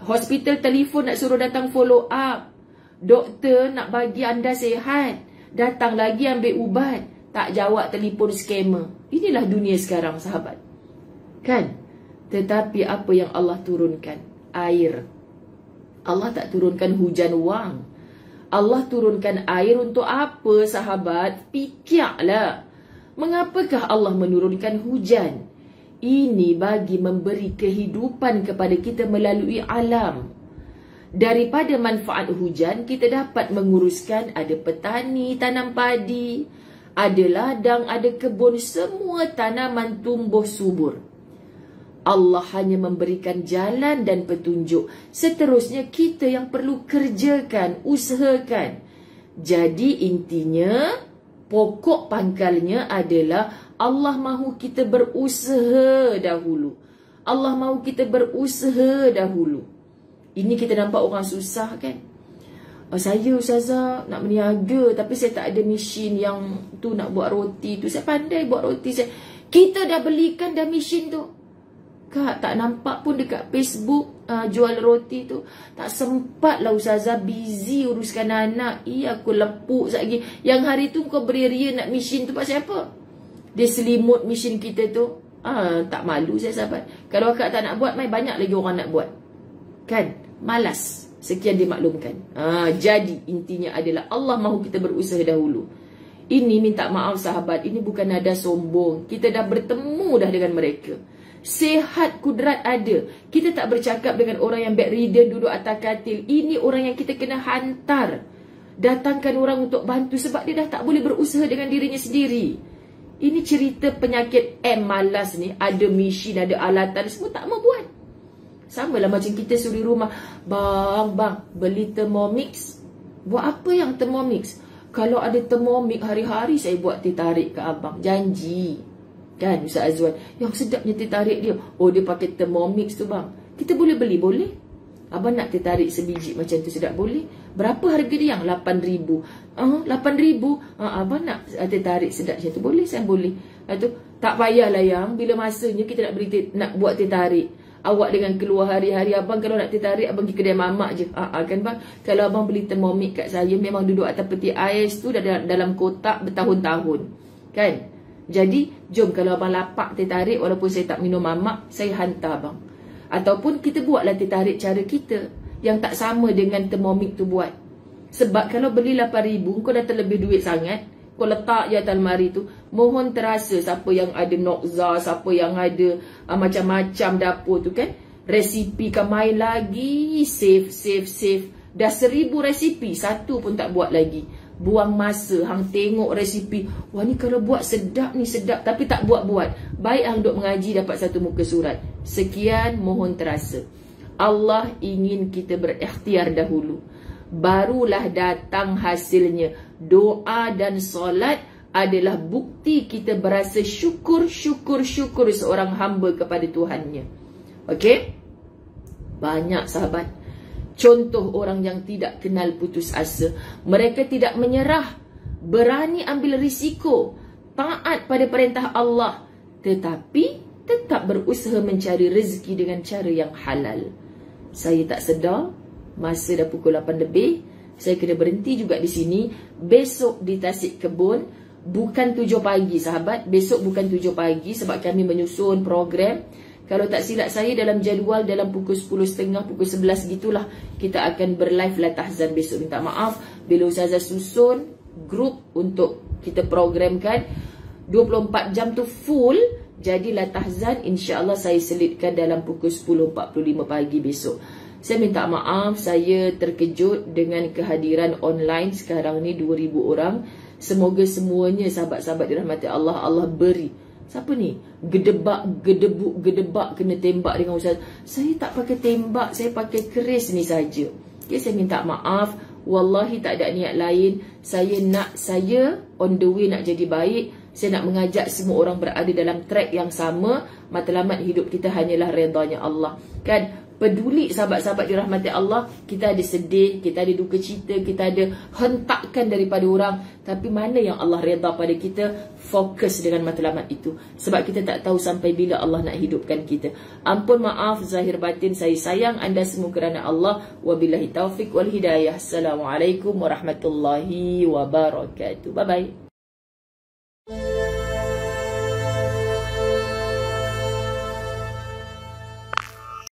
[SPEAKER 1] Hospital telefon nak suruh datang follow up. Doktor nak bagi anda sihat. Datang lagi ambil ubat. Tak jawab telefon scammer. Inilah dunia sekarang sahabat. Kan? Tetapi apa yang Allah turunkan? Air. Allah tak turunkan hujan wang. Allah turunkan air untuk apa sahabat? Fikirlah. Mengapakah Allah menurunkan hujan? Ini bagi memberi kehidupan kepada kita melalui alam. Daripada manfaat hujan, kita dapat menguruskan ada petani, tanam padi, ada ladang, ada kebun, semua tanaman tumbuh subur. Allah hanya memberikan jalan dan petunjuk. Seterusnya kita yang perlu kerjakan, usahakan. Jadi intinya, pokok pangkalnya adalah Allah mahu kita berusaha dahulu. Allah mahu kita berusaha dahulu. Ini kita nampak orang susah kan? Saya Ustazah nak berniaga tapi saya tak ada mesin yang tu nak buat roti tu. Saya pandai buat roti saya. Kita dah belikan dah mesin tu. Kak tak nampak pun dekat Facebook jual roti tu. Tak sempat lah Ustazah, busy uruskan anak. Aku lepuk lagi. Yang hari tu kau beria-ria nak mesin tu pasal apa? Dia selimut mesin kita tu. Tak malu saya sahabat. Kalau akak tak nak buat, banyak lagi orang nak buat. Kan? Malas. Sekian dimaklumkan. Jadi intinya adalah Allah mahu kita berusaha dahulu. Ini minta maaf sahabat, ini bukan nada sombong. Kita dah bertemu dah dengan mereka. Sehat kudrat ada. Kita tak bercakap dengan orang yang bedridden duduk atas katil. Ini orang yang kita kena hantar. Datangkan orang untuk bantu sebab dia dah tak boleh berusaha dengan dirinya sendiri. Ini cerita penyakit malas ni. Ada mesin, ada alatan, semua tak mau buat. Sama lah macam kita suri rumah. Bang, beli Thermomix. Buat apa yang Thermomix? Kalau ada Thermomix, hari-hari saya buat teh tarik ke abang. Janji. Kan Ustaz Azwan, yang sedapnya teh tarik dia. Oh dia pakai Thermomix tu bang. Kita boleh beli? Boleh. Abang nak teh tarik sebiji macam tu sedap? Boleh. Berapa harga dia yang? 8,000. 8,000. Abang nak teh tarik sedap macam tu? Boleh, saya boleh. Lepas tu Tak payahlah yang bila masanya kita nak buat teh tarik. Awak dengan keluar hari-hari, abang kalau nak teh tarik, abang pergi kedai mamak je. Kan bang? Kalau abang beli Thermomix kat saya, memang duduk atas peti ais tu dalam kotak bertahun-tahun. Kan? Jadi, jom kalau abang lapak teh tarik, walaupun saya tak minum mamak, saya hantar abang. Ataupun kita buatlah teh tarik cara kita, yang tak sama dengan Thermomix tu buat. Sebab kalau beli 8,000, kau dah terlebih duit sangat, kau letak je atas almari tu, mohon terasa siapa yang ada nokza, siapa yang ada macam-macam dapur tu kan, resipi kan main lagi, save. Dah 1,000 resipi, satu pun tak buat lagi. Buang masa, hang tengok resipi, wah ni kalau buat sedap ni sedap, tapi tak buat-buat. Baik hang duk mengaji dapat satu muka surat. Sekian, mohon terasa. Allah ingin kita berikhtiar dahulu, barulah datang hasilnya. Doa dan solat adalah bukti kita berasa syukur seorang hamba kepada Tuhannya. Okey? Banyak sahabat contoh orang yang tidak kenal putus asa. Mereka tidak menyerah, berani ambil risiko, taat pada perintah Allah, tetapi tetap berusaha mencari rezeki dengan cara yang halal. Saya tak sedar, masa dah pukul 8 lebih, saya kena berhenti juga di sini. Besok di Tasik Kebun, bukan 7 pagi sahabat. Besok bukan 7 pagi sebab kami menyusun program. Kalau tak silap saya dalam jadual dalam pukul 10.30, pukul 11 gitulah kita akan berlive lah tahzan besok. Minta maaf bila Ustazah susun grup untuk kita programkan 24 jam tu full. Jadilah tahzan, insya-Allah saya selitkan dalam pukul 10.45 pagi besok. Saya minta maaf, saya terkejut dengan kehadiran online sekarang ni 2,000 orang. Semoga semuanya sahabat-sahabat dirahmati Allah, Allah beri. Siapa ni? Gedebak kena tembak dengan Ustaz. Saya tak pakai tembak, saya pakai keris ni saja. Okay, saya minta maaf. Wallahi tak ada niat lain. Saya on the way nak jadi baik. Saya nak mengajak semua orang berada dalam track yang sama. Matlamat hidup kita hanyalah redanya Allah. Kan? Peduli sahabat-sahabat dirahmati Allah. Kita ada sedih, kita ada duka cita, kita ada hentakan daripada orang. Tapi mana yang Allah redha pada kita, fokus dengan matlamat itu. Sebab kita tak tahu sampai bila Allah nak hidupkan kita. Ampun maaf zahir batin, saya sayang anda semua kerana Allah. Wabillahi taufiq wal hidayah. Assalamualaikum warahmatullahi wabarakatuh. Bye bye.